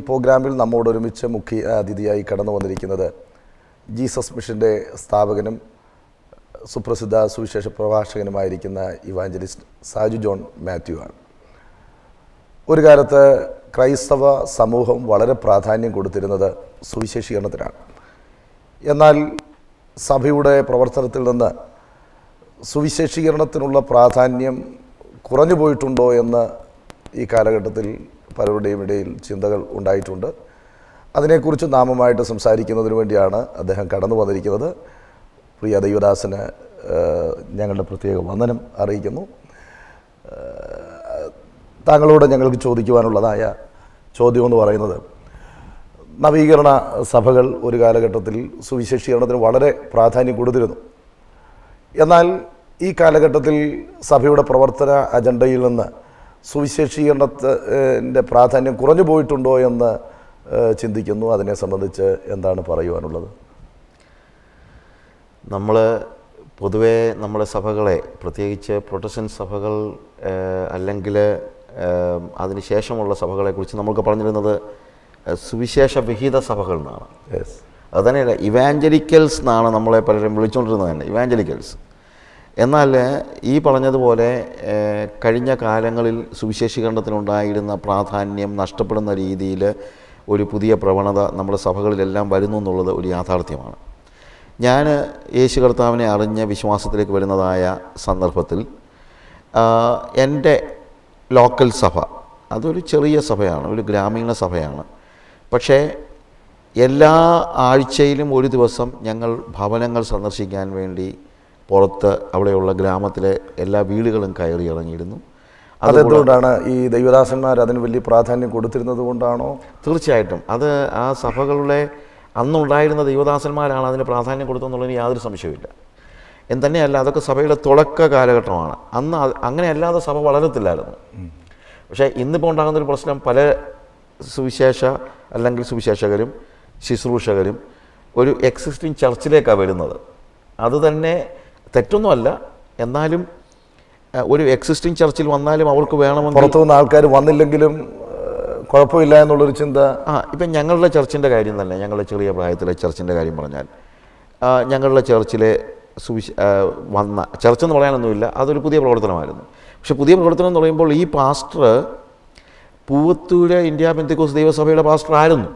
പ്രോഗ്രാമിൽ നമ്മോടൊരുമിച്ച് മുഖ്യ അതിഥിയായി കടന്നു വന്നിരിക്കുന്നത് ജീസസ് മിഷൻ്റെ സ്ഥാപകനും സുപ്രസിദ്ധ സുവിശേഷ പ്രഭാഷകനുമായിരിക്കുന്ന ഇവാഞ്ചലിസ്റ്റ് സാജു ജോൺ മാത്യു ആണ്. ഒരു കാലത്ത് ക്രൈസ്തവ സമൂഹം വളരെ പ്രാധാന്യം കൊടുത്തിരുന്നത് സുവിശേഷീകരണത്തിനാണ്. എന്നാൽ സഭയുടെ പ്രവർത്തനത്തിൽ നിന്ന് സുവിശേഷീകരണത്തിനുള്ള പ്രാധാന്യം കുറഞ്ഞു പോയിട്ടുണ്ടോ എന്ന് ഈ കാലഘട്ടത്തിൽ പലരുടെയും ഇടയിൽ ചിന്തകൾ ഉണ്ടായിട്ടുണ്ട്. അതിനെക്കുറിച്ച് നാമുമായിട്ട് സംസാരിക്കുന്നതിന് വേണ്ടിയാണ് അദ്ദേഹം കടന്നു വന്നിരിക്കുന്നത്. പ്രിയ ദൈവദാസന് ഞങ്ങളുടെ പ്രത്യേക വന്ദനം അറിയിക്കുന്നു. താങ്കളോട് ഞങ്ങൾക്ക് ചോദിക്കുവാനുള്ളതായ ചോദ്യമെന്ന് പറയുന്നത്, നവീകരണ സഭകൾ ഒരു കാലഘട്ടത്തിൽ സുവിശേഷീകരണത്തിന് വളരെ പ്രാധാന്യം കൊടുത്തിരുന്നു. എന്നാൽ ഈ കാലഘട്ടത്തിൽ സഭയുടെ പ്രവർത്തന അജണ്ടയിൽ നിന്ന് സുവിശേഷീകരണത്തിൻ്റെ പ്രാധാന്യം കുറഞ്ഞു പോയിട്ടുണ്ടോ എന്ന് ചിന്തിക്കുന്നു. അതിനെ സംബന്ധിച്ച് എന്താണ് പറയുവാനുള്ളത്? നമ്മൾ പൊതുവേ നമ്മുടെ സഭകളെ, പ്രത്യേകിച്ച് പ്രൊട്ടസ്റ്റന്റ് സഭകൾ അല്ലെങ്കിൽ അതിനുശേഷമുള്ള സഭകളെക്കുറിച്ച് നമുക്ക് പറഞ്ഞിരുന്നത് സുവിശേഷ വിഹിത സഭകൾ എന്നാണ്. അതുതന്നെയല്ല, ഇവാഞ്ചലിക്കൽസ് എന്നാണ് നമ്മളെ പലരും വിളിച്ചുകൊണ്ടിരുന്നത് തന്നെ, ഇവാഞ്ചലിക്കൽസ്. എന്നാൽ ഈ പറഞ്ഞതുപോലെ കഴിഞ്ഞ കാലങ്ങളിൽ സുവിശേഷീകരണത്തിനുണ്ടായിരുന്ന പ്രാധാന്യം നഷ്ടപ്പെടുന്ന രീതിയിൽ ഒരു പുതിയ പ്രവണത നമ്മുടെ സഭകളിലെല്ലാം വരുന്നു എന്നുള്ളത് ഒരു യാഥാർത്ഥ്യമാണ്. ഞാൻ യേശു കർത്താവിനെ അറിഞ്ഞ വിശ്വാസത്തിലേക്ക് വരുന്നതായ സന്ദർഭത്തിൽ എൻ്റെ ലോക്കൽ സഭ അതൊരു ചെറിയ സഭയാണ്, ഒരു ഗ്രാമീണ സഭയാണ്. പക്ഷേ എല്ലാ ആഴ്ചയിലും ഒരു ദിവസം ഞങ്ങൾ ഭവനങ്ങൾ സന്ദർശിക്കാൻ വേണ്ടി പുറത്ത് അവിടെയുള്ള ഗ്രാമത്തിലെ എല്ലാ വീടുകളും കയറി ഇറങ്ങിയിരുന്നു. അതെന്തുകൊണ്ടാണ്? ഈ ദൈവദാസന്മാർ അതിന് വലിയ പ്രാധാന്യം കൊടുത്തിരുന്നത് കൊണ്ടാണോ? തീർച്ചയായിട്ടും അത് ആ സഭകളുടെ അന്നുണ്ടായിരുന്ന ദൈവദാസന്മാരാണ് അതിന് പ്രാധാന്യം കൊടുത്തതെന്നുള്ളതിന് യാതൊരു സംശയമില്ല. തന്നെയല്ല, അതൊക്കെ സഭയുടെ തുടക്ക കാലഘട്ടമാണ്. അന്ന് അങ്ങനെയല്ലാതെ സഭ വളരത്തില്ലായിരുന്നു. പക്ഷേ ഇന്നിപ്പോൾ ഉണ്ടാകുന്നൊരു പ്രശ്നം, പല സുവിശേഷ അല്ലെങ്കിൽ സുവിശേഷകരും ശുശ്രൂഷകരും ഒരു എക്സിസ്റ്റിംഗ് ചർച്ചിലേക്കാണ് വരുന്നത്. അതുതന്നെ തെറ്റൊന്നുമല്ല, എന്നാലും ഒരു എക്സിസ്റ്റിംഗ് ചർച്ചിൽ വന്നാലും അവർക്ക് വേണമെങ്കിൽ പുറത്തുനിന്ന് ആൾക്കാർ വന്നില്ലെങ്കിലും കുഴപ്പമില്ല എന്നുള്ളൊരു ചിന്ത. ഇപ്പം ഞങ്ങളുടെ ചർച്ചിൻ്റെ കാര്യം തന്നെ, ഞങ്ങളുടെ ചെറിയ പ്രായത്തിലെ ചർച്ചിൻ്റെ കാര്യം പറഞ്ഞാൽ, ഞങ്ങളുടെ ചർച്ചിലെ വന്ന ചർച്ചെന്ന് പറയാനൊന്നുമില്ല, അതൊരു പുതിയ പ്രവർത്തനമായിരുന്നു. പക്ഷെ പുതിയ പ്രവർത്തനം എന്ന് പറയുമ്പോൾ ഈ പാസ്റ്റർ പൂവത്തൂര് ഇന്ത്യ പെന്തക്കോസ്ത് ദൈവസഭയുടെ പാസ്റ്റർ ആയിരുന്നു.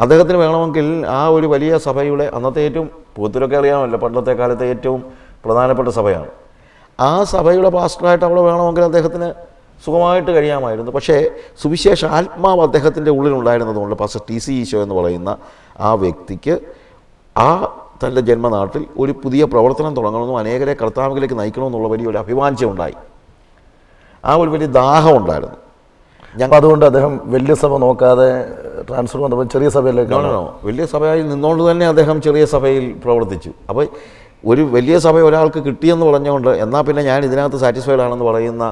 അദ്ദേഹത്തിന് വേണമെങ്കിൽ ആ ഒരു വലിയ സഭയുടെ, അന്നത്തെ ഏറ്റവും, പൂവത്തൂരൊക്കെ അറിയാമല്ലോ, പണ്ടത്തെ കാലത്തെ ഏറ്റവും പ്രധാനപ്പെട്ട സഭയാണ്, ആ സഭയുടെ പാസ്റ്ററായിട്ട് അവിടെ വേണമെങ്കിൽ അദ്ദേഹത്തിന് സുഖമായിട്ട് കഴിയാമായിരുന്നു. പക്ഷേ സുവിശേഷ ആത്മാവ് അദ്ദേഹത്തിൻ്റെ ഉള്ളിലുണ്ടായിരുന്നതുകൊണ്ട് പാസ്റ്റർ ടി സി ഈശോ എന്ന് പറയുന്ന ആ വ്യക്തിക്ക് ആ തൻ്റെ ജന്മനാട്ടിൽ ഒരു പുതിയ പ്രവർത്തനം തുടങ്ങണമെന്നും അനേകരെ കർത്താവിലേക്ക് നയിക്കണമെന്നുള്ള വലിയൊരു അഭിവാഞ്ചം ഉണ്ടായി, ആ ഒരു വലിയ ദാഹം ഉണ്ടായിരുന്നു. അതുകൊണ്ട് അദ്ദേഹം വലിയ സഭ നോക്കാതെ ട്രാൻസ്ഫർ വന്നപ്പോൾ ചെറിയ സഭയിലേക്കാണോ? വലിയ സഭയിൽ നിന്നുകൊണ്ട് തന്നെ അദ്ദേഹം ചെറിയ സഭയിൽ പ്രവർത്തിച്ചു. അപ്പോൾ ഒരു വലിയ സഭ ഒരാൾക്ക് കിട്ടിയെന്ന് പറഞ്ഞുകൊണ്ട് എന്നാൽ പിന്നെ ഞാൻ ഇതിനകത്ത് സാറ്റിസ്ഫൈഡ് ആണെന്ന് പറയുന്ന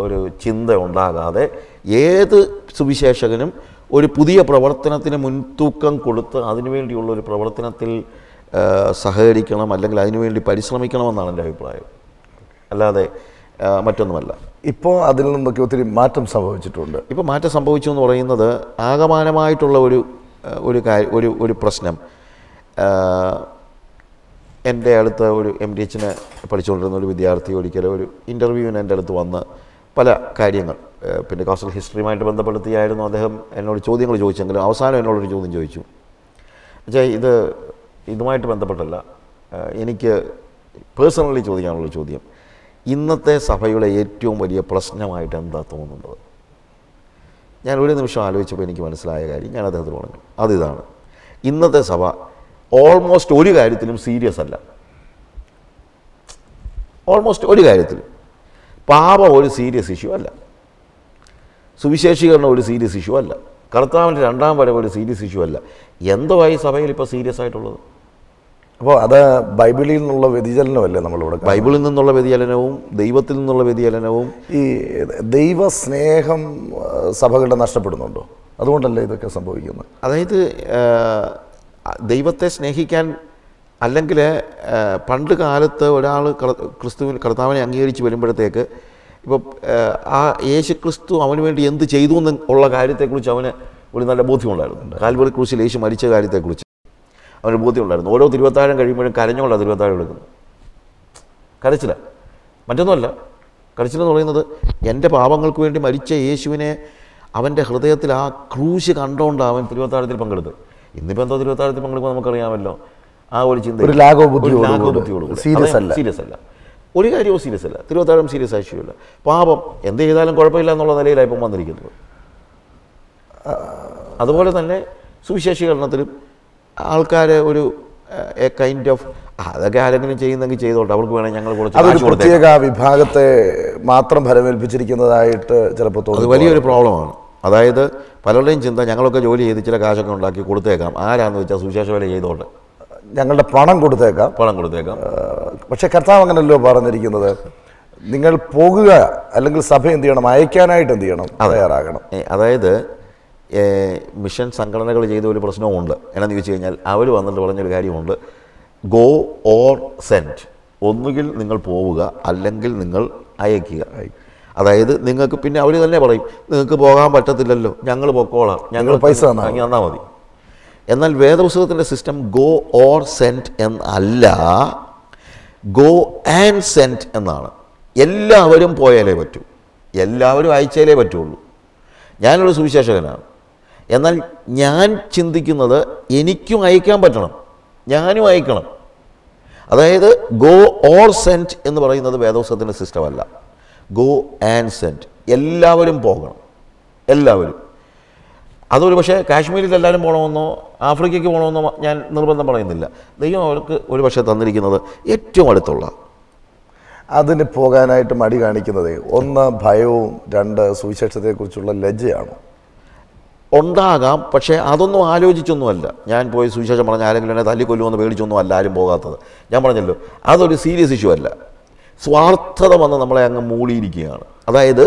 ഒരു ചിന്ത ഉണ്ടാകാതെ ഏത് സുവിശേഷകനും ഒരു പുതിയ പ്രവർത്തനത്തിന് മുൻതൂക്കം കൊടുത്ത് അതിനുവേണ്ടിയുള്ള ഒരു പ്രവർത്തനത്തിൽ സഹകരിക്കണം, അല്ലെങ്കിൽ അതിനുവേണ്ടി പരിശ്രമിക്കണമെന്നാണ് എൻ്റെ അഭിപ്രായം, അല്ലാതെ മറ്റൊന്നുമല്ല. ഇപ്പോൾ അതിൽ നിന്നൊക്കെ ഒത്തിരി മാറ്റം സംഭവിച്ചിട്ടുണ്ട്. ഇപ്പോൾ മാറ്റം സംഭവിച്ചു എന്ന് പറയുന്നത് ആകമാനമായിട്ടുള്ള ഒരു പ്രശ്നം. എൻ്റെ അടുത്ത് ഒരു MDHന് പഠിച്ചുകൊണ്ടിരുന്ന ഒരു വിദ്യാർത്ഥി ഒരിക്കലും ഒരു ഇൻ്റർവ്യൂവിന് എൻ്റെ അടുത്ത് വന്ന് പല കാര്യങ്ങൾ, പിന്നെ കാസ്റ്റൽ ഹിസ്റ്ററിയുമായിട്ട് ബന്ധപ്പെടുത്തിയായിരുന്നു അദ്ദേഹം എന്നോട് ചോദ്യങ്ങൾ ചോദിച്ചെങ്കിലും അവസാനം എന്നോടൊരു ചോദ്യം ചോദിച്ചു. പക്ഷേ ഇതുമായിട്ട് ബന്ധപ്പെട്ടല്ല, എനിക്ക് പേഴ്സണലി ചോദിക്കാനുള്ള ചോദ്യം, ഇന്നത്തെ സഭയുടെ ഏറ്റവും വലിയ പ്രശ്നമായിട്ട് എന്താ തോന്നുന്നത്? ഞാൻ ഒരു നിമിഷം ആലോചിച്ചപ്പോൾ എനിക്ക് മനസ്സിലായ കാര്യം ഞാൻ അദ്ദേഹത്തിന് പറഞ്ഞു, അതിതാണ്, ഇന്നത്തെ സഭ ഓൾമോസ്റ്റ് ഒരു കാര്യത്തിലും സീരിയസ് അല്ല. ഓൾമോസ്റ്റ് ഒരു കാര്യത്തിലും പാപം ഒരു സീരിയസ് ഇഷ്യൂ അല്ല, സുവിശേഷീകരണം ഒരു സീരിയസ് ഇഷ്യൂ അല്ല, കർത്താവിൻ്റെ രണ്ടാം വരവ് ഒരു സീരിയസ് ഇഷ്യൂ അല്ല. എന്തുവായി സഭയിൽ ഇപ്പോൾ സീരിയസ് ആയിട്ടുള്ളത്? അപ്പോൾ അത് ബൈബിളിൽ നിന്നുള്ള വ്യതിചലനമല്ലേ നമ്മളിവിടെ? ബൈബിളിൽ നിന്നുള്ള വ്യതിചലനവും ദൈവത്തിൽ നിന്നുള്ള വ്യതിചലനവും, ഈ ദൈവസ്നേഹം സഭകളുടെ നഷ്ടപ്പെടുന്നുണ്ടോ? അതുകൊണ്ടല്ലേ ഇതൊക്കെ സംഭവിക്കുന്നത്? അതായത് ദൈവത്തെ സ്നേഹിക്കാൻ, അല്ലെങ്കിൽ പണ്ട് കാലത്ത് ഒരാൾ കർത്താവിനെ അംഗീകരിച്ച് വരുമ്പോഴത്തേക്ക് ഇപ്പോൾ ആ യേശു ക്രിസ്തു അവന് വേണ്ടി എന്ത് ചെയ്തു എന്നുള്ള കാര്യത്തെക്കുറിച്ച് അവന് ഒരു നല്ല ബോധ്യമുണ്ടായിരുന്നു. കാൽവറി ക്രൂശിൽ യേശു മരിച്ച കാര്യത്തെക്കുറിച്ച് അവന് ബോധ്യമുണ്ടായിരുന്നു. ഓരോ തിരുവത്താഴം കഴിയുമ്പോഴും കരഞ്ഞുകൊണ്ടാണ് തിരുവത്താഴം എടുക്കുന്നത്. കരച്ചില്ല, മറ്റൊന്നുമല്ല. കരച്ചിലെന്ന് പറയുന്നത് എൻ്റെ പാപങ്ങൾക്ക് വേണ്ടി മരിച്ച യേശുവിനെ അവൻ്റെ ഹൃദയത്തിൽ ആ ക്രൂശ് കണ്ടുകൊണ്ട് അവൻ തിരുവത്താഴത്തിൽ പങ്കെടുത്ത്. ഇന്നിപ്പോൾ എന്തോ തിരുവത്താഴത്തിൽ പങ്കെടുക്കുമ്പോൾ നമുക്കറിയാമല്ലോ, ആ ഒരു ചിന്ത സീരിയസ് അല്ല, ഒരു കാര്യവും സീരിയസ് അല്ല. തിരുവത്താഴം സീരിയസ് ആവശ്യമില്ല. പാപം എന്ത് ചെയ്താലും കുഴപ്പമില്ല എന്നുള്ള നിലയിലാണ് ഇപ്പം വന്നിരിക്കുന്നത്. അതുപോലെ തന്നെ സുവിശേഷീകരണത്തിലും ആൾക്കാരെ ഒരു എ കൈൻഡ് ഓഫ് അതൊക്കെ ആരെങ്കിലും ചെയ്യുന്നെങ്കിൽ ചെയ്തോട്ടെ, അവർക്ക് വേണമെങ്കിൽ ഞങ്ങൾ കുറച്ച് പ്രത്യേക വിഭാഗത്തെ മാത്രം ഫലമേൽപ്പിച്ചിരിക്കുന്നതായിട്ട് ചിലപ്പോൾ തോന്നുന്നു. അത് വലിയൊരു പ്രോബ്ലമാണ്. അതായത് പലരുടെയും ചിന്ത ഞങ്ങളൊക്കെ ജോലി ചെയ്ത് ചില കാശൊക്കെ ഉണ്ടാക്കി കൊടുത്തേക്കാം, ആരാന്ന് വെച്ചാൽ സുവിശേഷ വേല ചെയ്തോട്ടെ, ഞങ്ങളുടെ പണം കൊടുത്തേക്കാം. പക്ഷെ കർത്താവ് അങ്ങനല്ലോ പറഞ്ഞിരിക്കുന്നത്. നിങ്ങൾ പോകുക, അല്ലെങ്കിൽ സഭ എന്ത് ചെയ്യണം, അയക്കാനായിട്ട് എന്ത് ചെയ്യണം, തയ്യാറാകണം. അതായത് മിഷൻ സംഘടനകൾ ചെയ്ത ഒരു പ്രശ്നവുമുണ്ട്. എന്നാന്ന് ചോദിച്ചു കഴിഞ്ഞാൽ അവർ വന്നിട്ട് പറഞ്ഞൊരു കാര്യമുണ്ട്, ഗോ ഓർ സെൻഡ്. ഒന്നുകിൽ നിങ്ങൾ പോവുക, അല്ലെങ്കിൽ നിങ്ങൾ അയക്കുക. അതായത് നിങ്ങൾക്ക് പിന്നെ അവർ തന്നെ പറയും നിങ്ങൾക്ക് പോകാൻ പറ്റത്തില്ലല്ലോ, ഞങ്ങൾ പൊക്കോളാം, ഞങ്ങൾ പൈസ തന്നാൽ മതി. എന്നാൽ വേദപുസ്തകത്തിൻ്റെ സിസ്റ്റം ഗോ ഓർ സെൻഡ് എന്നല്ല, ഗോ ആൻഡ് സെൻഡ് എന്നാണ്. എല്ലാവരും പോയാലേ പറ്റൂ, എല്ലാവരും അയച്ചാലേ പറ്റുള്ളൂ. ഞാനൊരു സുവിശേഷകനാണ്, എന്നാൽ ഞാൻ ചിന്തിക്കുന്നത് എനിക്കും അയക്കാൻ പറ്റണം, ഞാനും അയക്കണം. അതായത് ഗോ ഓർ സെൻഡ് എന്ന് പറയുന്നത് വേദപുസ്തകത്തിൻ്റെ സിസ്റ്റമല്ല, ഗോ ആൻഡ് സെൻഡ്. എല്ലാവരും പോകണം, എല്ലാവരും. അതൊരു പക്ഷേ കാശ്മീരിൽ എല്ലാവരും പോകണമെന്നോ ആഫ്രിക്കയ്ക്ക് പോകണമെന്നോ ഞാൻ നിർബന്ധം പറയുന്നില്ല. ദൈവം അവർക്ക് ഒരു പക്ഷേ തന്നിരിക്കുന്നത് ഏറ്റവും അടുത്തുള്ള. അതിന് പോകാനായിട്ട് മടി കാണിക്കുന്നത് ഒന്ന് ഭയവും, രണ്ട് സുവിശേഷത്തെക്കുറിച്ചുള്ള ലജ്ജയാണ്. ഉണ്ടാകാം, പക്ഷേ അതൊന്നും ആലോചിച്ചൊന്നുമല്ല. ഞാൻ പോയി സുവിശേഷം പറഞ്ഞ ആരെങ്കിലും എന്നെ തല്ലിക്കൊല്ലുമെന്ന് പേടിച്ചൊന്നും അല്ല ആരും പോകാത്തത്. ഞാൻ പറഞ്ഞല്ലോ, അതൊരു സീരിയസ് ഇഷ്യൂ അല്ല. സ്വാർത്ഥത വന്ന് നമ്മളെ അങ്ങ് മൂടിയിരിക്കുകയാണ്. അതായത്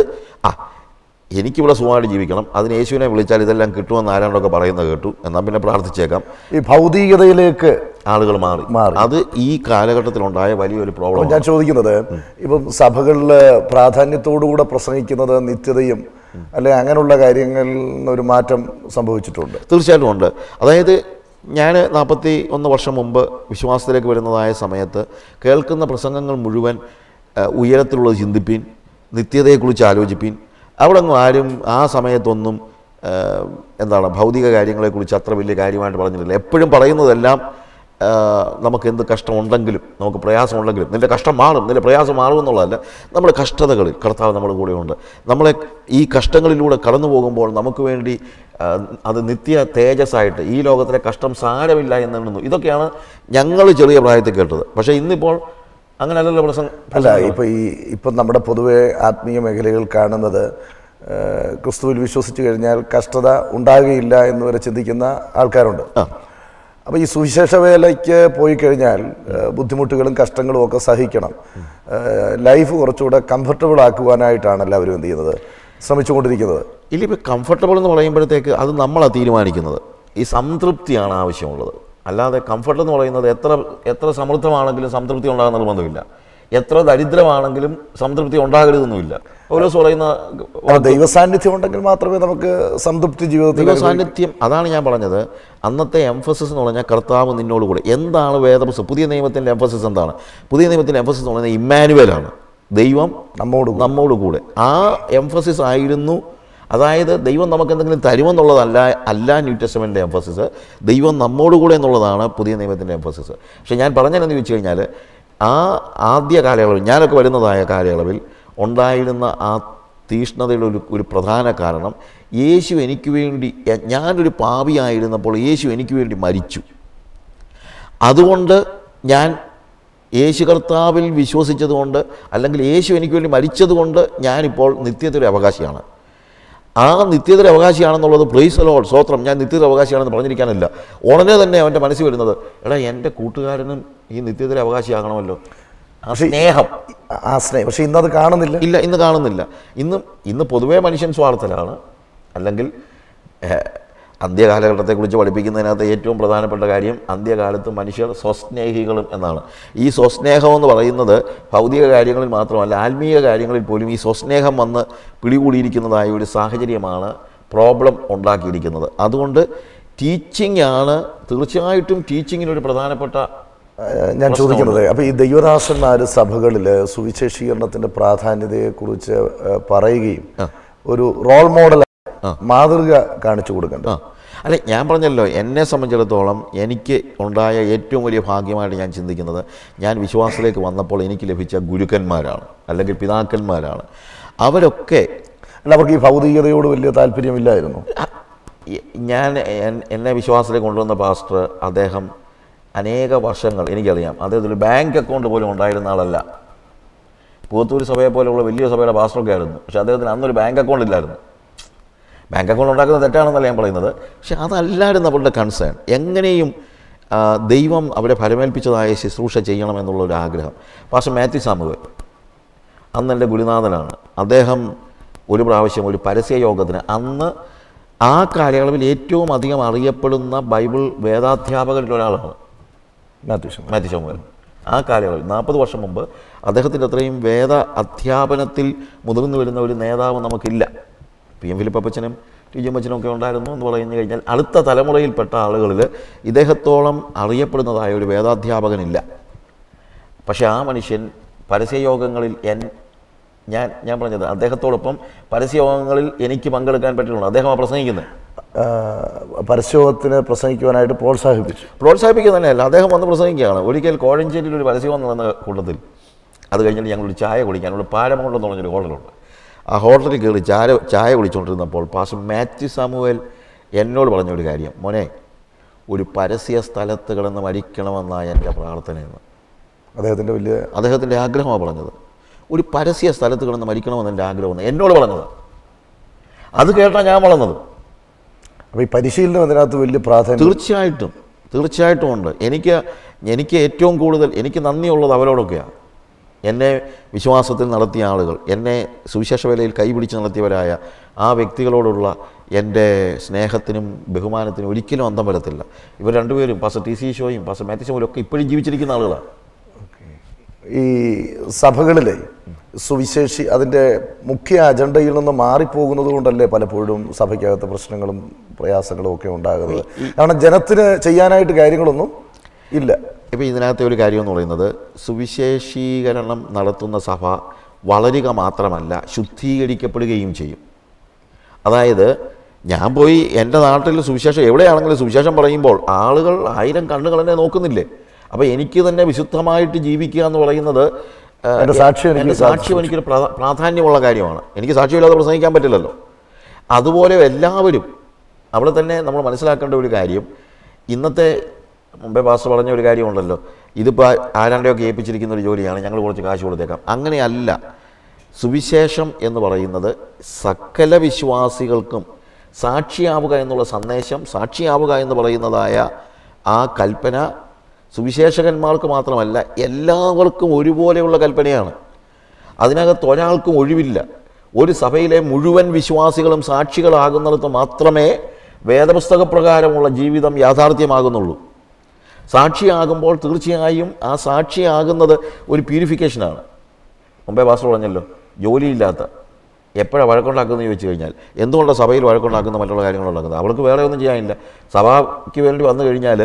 എനിക്കിവിടെ സുഖമായിട്ട് ജീവിക്കണം, അതിന് യേശുവിനെ വിളിച്ചാൽ ഇതെല്ലാം കിട്ടുമെന്ന് ആരാണ്ടൊക്കെ പറയുന്നത് കേട്ടു, എന്നാൽ പിന്നെ പ്രാർത്ഥിച്ചേക്കാം. ഈ ഭൗതികതയിലേക്ക് ആളുകൾ മാറി. അത് ഈ കാലഘട്ടത്തിലുണ്ടായ വലിയൊരു പ്രോബ്ലം. ഞാൻ ചോദിക്കുന്നത്, ഇപ്പം സഭകളിൽ പ്രാധാന്യത്തോടുകൂടെ പ്രസംഗിക്കുന്നത് നിത്യതയും അല്ലെ അങ്ങനെയുള്ള കാര്യങ്ങളിൽ ഒരു മാറ്റം സംഭവിച്ചിട്ടുണ്ട്? തീർച്ചയായിട്ടും ഉണ്ട്. അതായത് ഞാൻ 41 വർഷം മുമ്പ് വിശ്വാസത്തിലേക്ക് വരുന്നതായ സമയത്ത് കേൾക്കുന്ന പ്രസംഗങ്ങൾ മുഴുവൻ ഉയരത്തിലുള്ളത് ചിന്തിപ്പീൻ, നിത്യതയെക്കുറിച്ച് ആലോചിപ്പീൻ. അവിടെ ഒന്നും ആരും ആ സമയത്തൊന്നും ഭൗതിക കാര്യങ്ങളെക്കുറിച്ച് അത്ര വലിയ കാര്യമായിട്ട് പറഞ്ഞിട്ടില്ല. എപ്പോഴും പറയുന്നതെല്ലാം നമുക്ക് എന്ത് കഷ്ടമുണ്ടെങ്കിലും, നമുക്ക് പ്രയാസമുണ്ടെങ്കിലും, നിൻ്റെ കഷ്ടം മാറും, നിൻ്റെ പ്രയാസം മാറും എന്നുള്ളതല്ല, നമ്മുടെ കഷ്ടതകളിൽ കർത്താവ് നമ്മുടെ കൂടെയുണ്ട്. നമ്മളെ ഈ കഷ്ടങ്ങളിലൂടെ കടന്നു പോകുമ്പോൾ നമുക്ക് വേണ്ടി അത് നിത്യ തേജസ്സായിട്ട് ഈ ലോകത്തിലെ കഷ്ടം സാരമില്ല എന്നെണ്ണുന്നു. ഇതൊക്കെയാണ് ഞങ്ങൾ ചെറിയ പ്രായത്തിൽ കേട്ടത്. പക്ഷേ ഇന്നിപ്പോൾ അങ്ങനെയല്ലല്ലോ പ്രസംഗം. അല്ല, ഇപ്പം നമ്മുടെ പൊതുവെ ആത്മീയ മേഖലകൾ കാണുന്നത് ക്രിസ്തുവിൽ വിശ്വസിച്ച് കഴിഞ്ഞാൽ കഷ്ടത ഉണ്ടാകുകയില്ല എന്ന് വരെ ചിന്തിക്കുന്ന ആൾക്കാരുണ്ട്. അപ്പോൾ ഈ സുവിശേഷ വേലയ്ക്ക് പോയി കഴിഞ്ഞാൽ ബുദ്ധിമുട്ടുകളും കഷ്ടങ്ങളും ഒക്കെ സഹിക്കണം. ലൈഫ് കുറച്ചുകൂടെ കംഫർട്ടബിൾ ആക്കുവാനായിട്ടാണ് എല്ലാവരും എന്ത് ചെയ്യുന്നത്, ശ്രമിച്ചുകൊണ്ടിരിക്കുന്നത്. ഇല്ലിപ്പോൾ കംഫർട്ടബിൾ എന്ന് പറയുമ്പോഴത്തേക്ക് അത് നമ്മളാണ് തീരുമാനിക്കുന്നത്. ഈ സംതൃപ്തിയാണ് ആവശ്യമുള്ളത്. അല്ലാതെ കംഫർട്ട് എന്ന് പറയുന്നത് എത്ര സമൃദ്ധമാണെങ്കിലും സംതൃപ്തി ഉണ്ടാകുന്ന നിർബന്ധമില്ല, എത്ര ദരിദ്രമാണെങ്കിലും സംതൃപ്തി ഉണ്ടാകരുതെന്നുമില്ല. പൗലോസ് പറയുന്ന ദൈവസാന്നിധ്യം ഉണ്ടെങ്കിൽ മാത്രമേ നമുക്ക് സംതൃപ്തി ജീവിതത്തിൽ. ദൈവസാന്നിധ്യം, അതാണ് ഞാൻ പറഞ്ഞത്. അന്നത്തെ എംഫസിസ് എന്ന് പറഞ്ഞാൽ കർത്താവ് നിന്നോട് കൂടെ. എന്താണ് വേദപുസ്തകം? പുതിയ നിയമത്തിൻ്റെ എംഫസിസ് എന്താണ്? പുതിയ നിയമത്തിൻ്റെ എംഫസിസ് എന്ന് പറയുന്നത് ഇമ്മാനുവേലാണ്, ദൈവം നമ്മോട് കൂടെ. ആ എംഫസിസ് ആയിരുന്നു. അതായത് ദൈവം നമുക്ക് എന്തെങ്കിലും തരുമെന്നുള്ളതല്ല ന്യൂ ടെസ്റ്റമെൻ്റിൻ്റെ എംഫസിസ്. ദൈവം നമ്മോട് കൂടെ എന്നുള്ളതാണ് പുതിയ നിയമത്തിൻ്റെ എംഫസിസ്. പക്ഷേ ഞാൻ പറഞ്ഞതെന്ന് ചോദിച്ചു കഴിഞ്ഞാൽ, ആ ആദ്യ കാലയളവിൽ, ഞാനൊക്കെ വരുന്നതായ കാലയളവിൽ ഉണ്ടായിരുന്ന ആ തീഷ്ണതയുടെ ഒരു പ്രധാന കാരണം, യേശു എനിക്ക് വേണ്ടി, ഞാനൊരു പാപിയായിരുന്നപ്പോൾ യേശു എനിക്ക് വേണ്ടി മരിച്ചു. അതുകൊണ്ട് ഞാൻ യേശു കർത്താവിൽ വിശ്വസിച്ചതുകൊണ്ട്, അല്ലെങ്കിൽ യേശു എനിക്ക് വേണ്ടി മരിച്ചതുകൊണ്ട് ഞാനിപ്പോൾ നിത്യതയുടെ അവകാശിയാണ്. ആ നിത്യതയുടെ അവകാശിയാണെന്നുള്ളത് പ്രൈസ് ദി ലോർഡ്, സ്തോത്രം, ഞാൻ നിത്യതയുടെ അവകാശിയാണെന്ന് പറഞ്ഞിരിക്കാനില്ല. ഉടനെ തന്നെ അവൻ്റെ മനസ്സിൽ വരുന്നത്, എടാ എൻ്റെ കൂട്ടുകാരനും ഈ നിത്യതയുടെ അവകാശിയാകണമല്ലോ. ആ സ്നേഹം. പക്ഷേ ഇന്നത് കാണുന്നില്ല. ഇന്ന് കാണുന്നില്ല. ഇന്ന് പൊതുവേ മനുഷ്യൻ സ്വാർത്ഥനാണ്. അല്ലെങ്കിൽ അന്ത്യകാലഘട്ടത്തെക്കുറിച്ച് പഠിപ്പിക്കുന്നതിനകത്ത് ഏറ്റവും പ്രധാനപ്പെട്ട കാര്യം അന്ത്യകാലത്ത് മനുഷ്യർ സ്വസ്നേഹികളും എന്നാണ്. ഈ സ്വസ്നേഹം എന്ന് പറയുന്നത് ഭൗതിക കാര്യങ്ങളിൽ മാത്രമല്ല, ആത്മീയ കാര്യങ്ങളിൽ പോലും ഈ സ്വസ്നേഹം വന്ന് പിടികൂടിയിരിക്കുന്നതായ ഒരു സാഹചര്യമാണ് പ്രോബ്ലം ഉണ്ടാക്കിയിരിക്കുന്നത്. അതുകൊണ്ട് ടീച്ചിങ് ആണ് തീർച്ചയായിട്ടും ടീച്ചിങ്ങിനൊരു പ്രധാനപ്പെട്ട ഞാൻ ചോദിക്കുന്നത്. അപ്പോൾ ഈ ദൈവദാസന്മാർ സഭകളിൽ സുവിശേഷീകരണത്തിൻ്റെ പ്രാധാന്യതയെക്കുറിച്ച് പറയുകയും ഒരു റോൾ മോഡൽ മാതൃക കാണിച്ചു കൊടുക്കണ്ട. അല്ലെ, ഞാൻ പറഞ്ഞല്ലോ, എന്നെ സംബന്ധിച്ചിടത്തോളം എനിക്ക് ഉണ്ടായ ഏറ്റവും വലിയ ഭാഗ്യമായിട്ട് ഞാൻ ചിന്തിക്കുന്നത് ഞാൻ വിശ്വാസത്തിലേക്ക് വന്നപ്പോൾ എനിക്ക് ലഭിച്ച ഗുരുക്കന്മാരാണ്, അല്ലെങ്കിൽ പിതാക്കന്മാരാണ്. അവരൊക്കെ അവർക്ക് ഈ ഭൗതികതയോട് വലിയ താല്പര്യമില്ലായിരുന്നു. എന്നെ വിശ്വാസത്തിലേക്ക് കൊണ്ടുവന്ന പാസ്റ്റർ, അദ്ദേഹം അനേക വർഷങ്ങൾ എനിക്കറിയാം, അദ്ദേഹത്തിന് ബാങ്ക് അക്കൗണ്ട് പോലും ഉണ്ടായിരുന്ന ആളല്ല. പൂവത്തൂർ സഭയെ പോലെയുള്ള വലിയ സഭയുടെ പാസ്റ്ററൊക്കെ ആയിരുന്നു. പക്ഷേ അദ്ദേഹത്തിന് അന്നൊരു ബാങ്ക് അക്കൗണ്ട് ഇല്ലായിരുന്നു. ബാങ്ക് അക്കൗണ്ട് ഉണ്ടാക്കുന്നത് തെറ്റാണെന്നല്ല ഞാൻ പറയുന്നത്, പക്ഷെ അതല്ലായിരുന്നു അവരുടെ കൺസേൺ. എങ്ങനെയും ദൈവം അവരെ ഫലമേൽപ്പിച്ചതായ ശുശ്രൂഷ ചെയ്യണമെന്നുള്ളൊരു ആഗ്രഹം. പാസ്റ്റർ മാത്യു സാമുവേൽ അന്ന് എൻ്റെ ഗുരുനാഥനാണ്. അദ്ദേഹം ഒരു പ്രാവശ്യം ഒരു പരസ്യ യോഗത്തിന്, അന്ന് ആ കാലയളവിൽ ഏറ്റവും അധികം അറിയപ്പെടുന്ന ബൈബിൾ വേദാധ്യാപകരിൽ ഒരാളാണ് മാത്യു സാമുവേൽ. ആ കാലയളവിൽ 40 വർഷം മുമ്പ് അദ്ദേഹത്തിൻ്റെ അത്രയും വേദ അധ്യാപനത്തിൽ മുതിർന്നു വരുന്ന ഒരു നേതാവ് നമുക്കില്ല. PM ഫിലിപ്പച്ചനും TJ അച്ഛനും ഒക്കെ ഉണ്ടായിരുന്നു എന്ന് പറഞ്ഞു കഴിഞ്ഞാൽ അടുത്ത തലമുറയിൽപ്പെട്ട ആളുകളിൽ ഇദ്ദേഹത്തോളം അറിയപ്പെടുന്നതായ ഒരു വേദാധ്യാപകനില്ല. പക്ഷേ ആ മനുഷ്യൻ പരസ്യയോഗങ്ങളിൽ ഞാൻ പറഞ്ഞത് അദ്ദേഹത്തോടൊപ്പം പരസ്യയോഗങ്ങളിൽ എനിക്ക് പങ്കെടുക്കാൻ പറ്റിയിട്ടുണ്ട്. അദ്ദേഹമാണ് പ്രസംഗിക്കുന്നത്. പരസ്യത്തിന് പ്രസംഗിക്കുവാനായിട്ട് പ്രോത്സാഹിപ്പിക്കുക തന്നെയല്ല, അദ്ദേഹം വന്ന് പ്രസംഗിക്കുകയാണ്. ഒരിക്കൽ കോഴഞ്ചേരിയിൽ ഒരു പരസ്യം നടന്ന കൂട്ടത്തിൽ, അത് കഴിഞ്ഞിട്ട് ഞങ്ങളൊരു ചായ കുടിക്കാനുള്ള പാരമൗണ്ട് എന്ന് പറഞ്ഞൊരു ഹോട്ടലുണ്ട്. ആ ഹോട്ടലിൽ കയറി ചായ കുടിച്ചുകൊണ്ടിരുന്നപ്പോൾ പാസ്റ്റർ മാത്യു സാമുവേൽ എന്നോട് പറഞ്ഞൊരു കാര്യം, മോനെ, ഒരു പരസ്യ സ്ഥലത്ത് കിടന്ന് മരിക്കണമെന്നാണ് എൻ്റെ പ്രാർത്ഥനയെന്ന്. അദ്ദേഹത്തിൻ്റെ ആഗ്രഹമാണ് പറഞ്ഞത്. ഒരു പരസ്യ സ്ഥലത്ത് കിടന്ന് മരിക്കണമെന്ന് എൻ്റെ ആഗ്രഹമെന്ന് എന്നോട് പറഞ്ഞത്. അത് കേട്ടാണ് ഞാൻ വളർന്നത്. അപ്പോൾ ഈ പരിശീലനം അതിനകത്ത് വലിയ പ്രാധാന്യം തീർച്ചയായിട്ടും ഉണ്ട്. എനിക്ക് ഏറ്റവും കൂടുതൽ എനിക്ക് നന്ദിയുള്ളത് അവരോടൊക്കെയാണ്. എന്നെ വിശ്വാസത്തിൽ നടത്തിയ ആളുകൾ, എന്നെ സുവിശേഷ വേലയിൽ കൈപിടിച്ച് നടത്തിയവരായ ആ വ്യക്തികളോടുള്ള എൻ്റെ സ്നേഹത്തിനും ബഹുമാനത്തിനും ഒരിക്കലും അന്തം വരത്തില്ല. ഇവർ രണ്ടുപേരും, പാസ്റ്റർ TC ഷോയും പാസ്റ്റർ മാത്യു സാമുവേലും ഒക്കെ ഇപ്പോഴും ജീവിച്ചിരിക്കുന്ന ആളുകളാണ്. ഈ സഭകളിലെ സുവിശേഷി അതിൻ്റെ മുഖ്യ അജണ്ടയിൽ നിന്ന് മാറിപ്പോകുന്നത് കൊണ്ടല്ലേ പലപ്പോഴും സഭയ്ക്കകത്ത് പ്രശ്നങ്ങളും പ്രയാസങ്ങളും ഒക്കെ ഉണ്ടാകുന്നത്. കാരണം ജനത്തിന് ചെയ്യാനായിട്ട് കാര്യങ്ങളൊന്നും ഇല്ല. ഇപ്പോൾ ഇതിനകത്തെ ഒരു കാര്യം എന്ന് പറയുന്നത്, സുവിശേഷീകരണം നടത്തുന്ന സഭ വളരുക മാത്രമല്ല, ശുദ്ധീകരിക്കപ്പെടുകയും ചെയ്യും. അതായത് ഞാൻ പോയി എൻ്റെ നാട്ടിൽ സുവിശേഷം എവിടെയാണെങ്കിലും സുവിശേഷം പറയുമ്പോൾ ആളുകൾ 1000 കണ്ണുകൾ എന്നെ നോക്കുന്നില്ലേ. അപ്പോൾ എനിക്ക് തന്നെ വിശുദ്ധമായിട്ട് ജീവിക്കുക എന്ന് പറയുന്നത് എൻ്റെ സാക്ഷ്യം എനിക്കൊരു പ്രാധാന്യമുള്ള കാര്യമാണ്. എനിക്ക് സാക്ഷ്യമില്ലാതെ പ്രസംഗിക്കാൻ പറ്റില്ലല്ലോ. അതുപോലെ എല്ലാവരും അവിടെ തന്നെ നമ്മൾ മനസ്സിലാക്കേണ്ട ഒരു കാര്യം, ഇന്നത്തെ മുമ്പേ പാസ്റ്റർ പറഞ്ഞ ഒരു കാര്യമുണ്ടല്ലോ, ഇതിപ്പോൾ ആരാണ്ടെയൊക്കെ ഏൽപ്പിച്ചിരിക്കുന്ന ഒരു ജോലിയാണ്, ഞങ്ങൾ കുറച്ച് കാശ് കൊടുത്തേക്കാം. അങ്ങനെയല്ല. സുവിശേഷം എന്ന് പറയുന്നത് സകല വിശ്വാസികൾക്കും സാക്ഷിയാവുക എന്നുള്ള സന്ദേശം, സാക്ഷിയാവുക എന്ന് പറയുന്നതായ ആ കൽപ്പന സുവിശേഷകന്മാർക്ക് മാത്രമല്ല, എല്ലാവർക്കും ഒരുപോലെയുള്ള കൽപ്പനയാണ്. അതിനകത്ത് ഒരാൾക്കും ഒഴിവില്ല. ഒരു സഭയിലെ മുഴുവൻ വിശ്വാസികളും സാക്ഷികളാകുന്നിടത്ത് മാത്രമേ വേദപുസ്തകപ്രകാരമുള്ള ജീവിതം യാഥാർത്ഥ്യമാകുന്നുള്ളൂ. സാക്ഷിയാകുമ്പോൾ തീർച്ചയായും ആ സാക്ഷിയാകുന്നത് ഒരു പ്യൂരിഫിക്കേഷനാണ്. മുമ്പേ പാസ്റ്റർ പറഞ്ഞല്ലോ, ജോലിയില്ലാത്ത എപ്പോഴാണ് വഴക്കുണ്ടാക്കുന്നത് ചോദിച്ചു കഴിഞ്ഞാൽ, എന്തുകൊണ്ടാണ് സഭയിൽ വഴക്കുണ്ടാക്കുന്ന മറ്റുള്ള കാര്യങ്ങളുണ്ടാക്കുന്നത്? അവൾക്ക് വേറെ ഒന്നും ചെയ്യാനില്ല. സഭയ്ക്ക് വേണ്ടി വന്നു കഴിഞ്ഞാൽ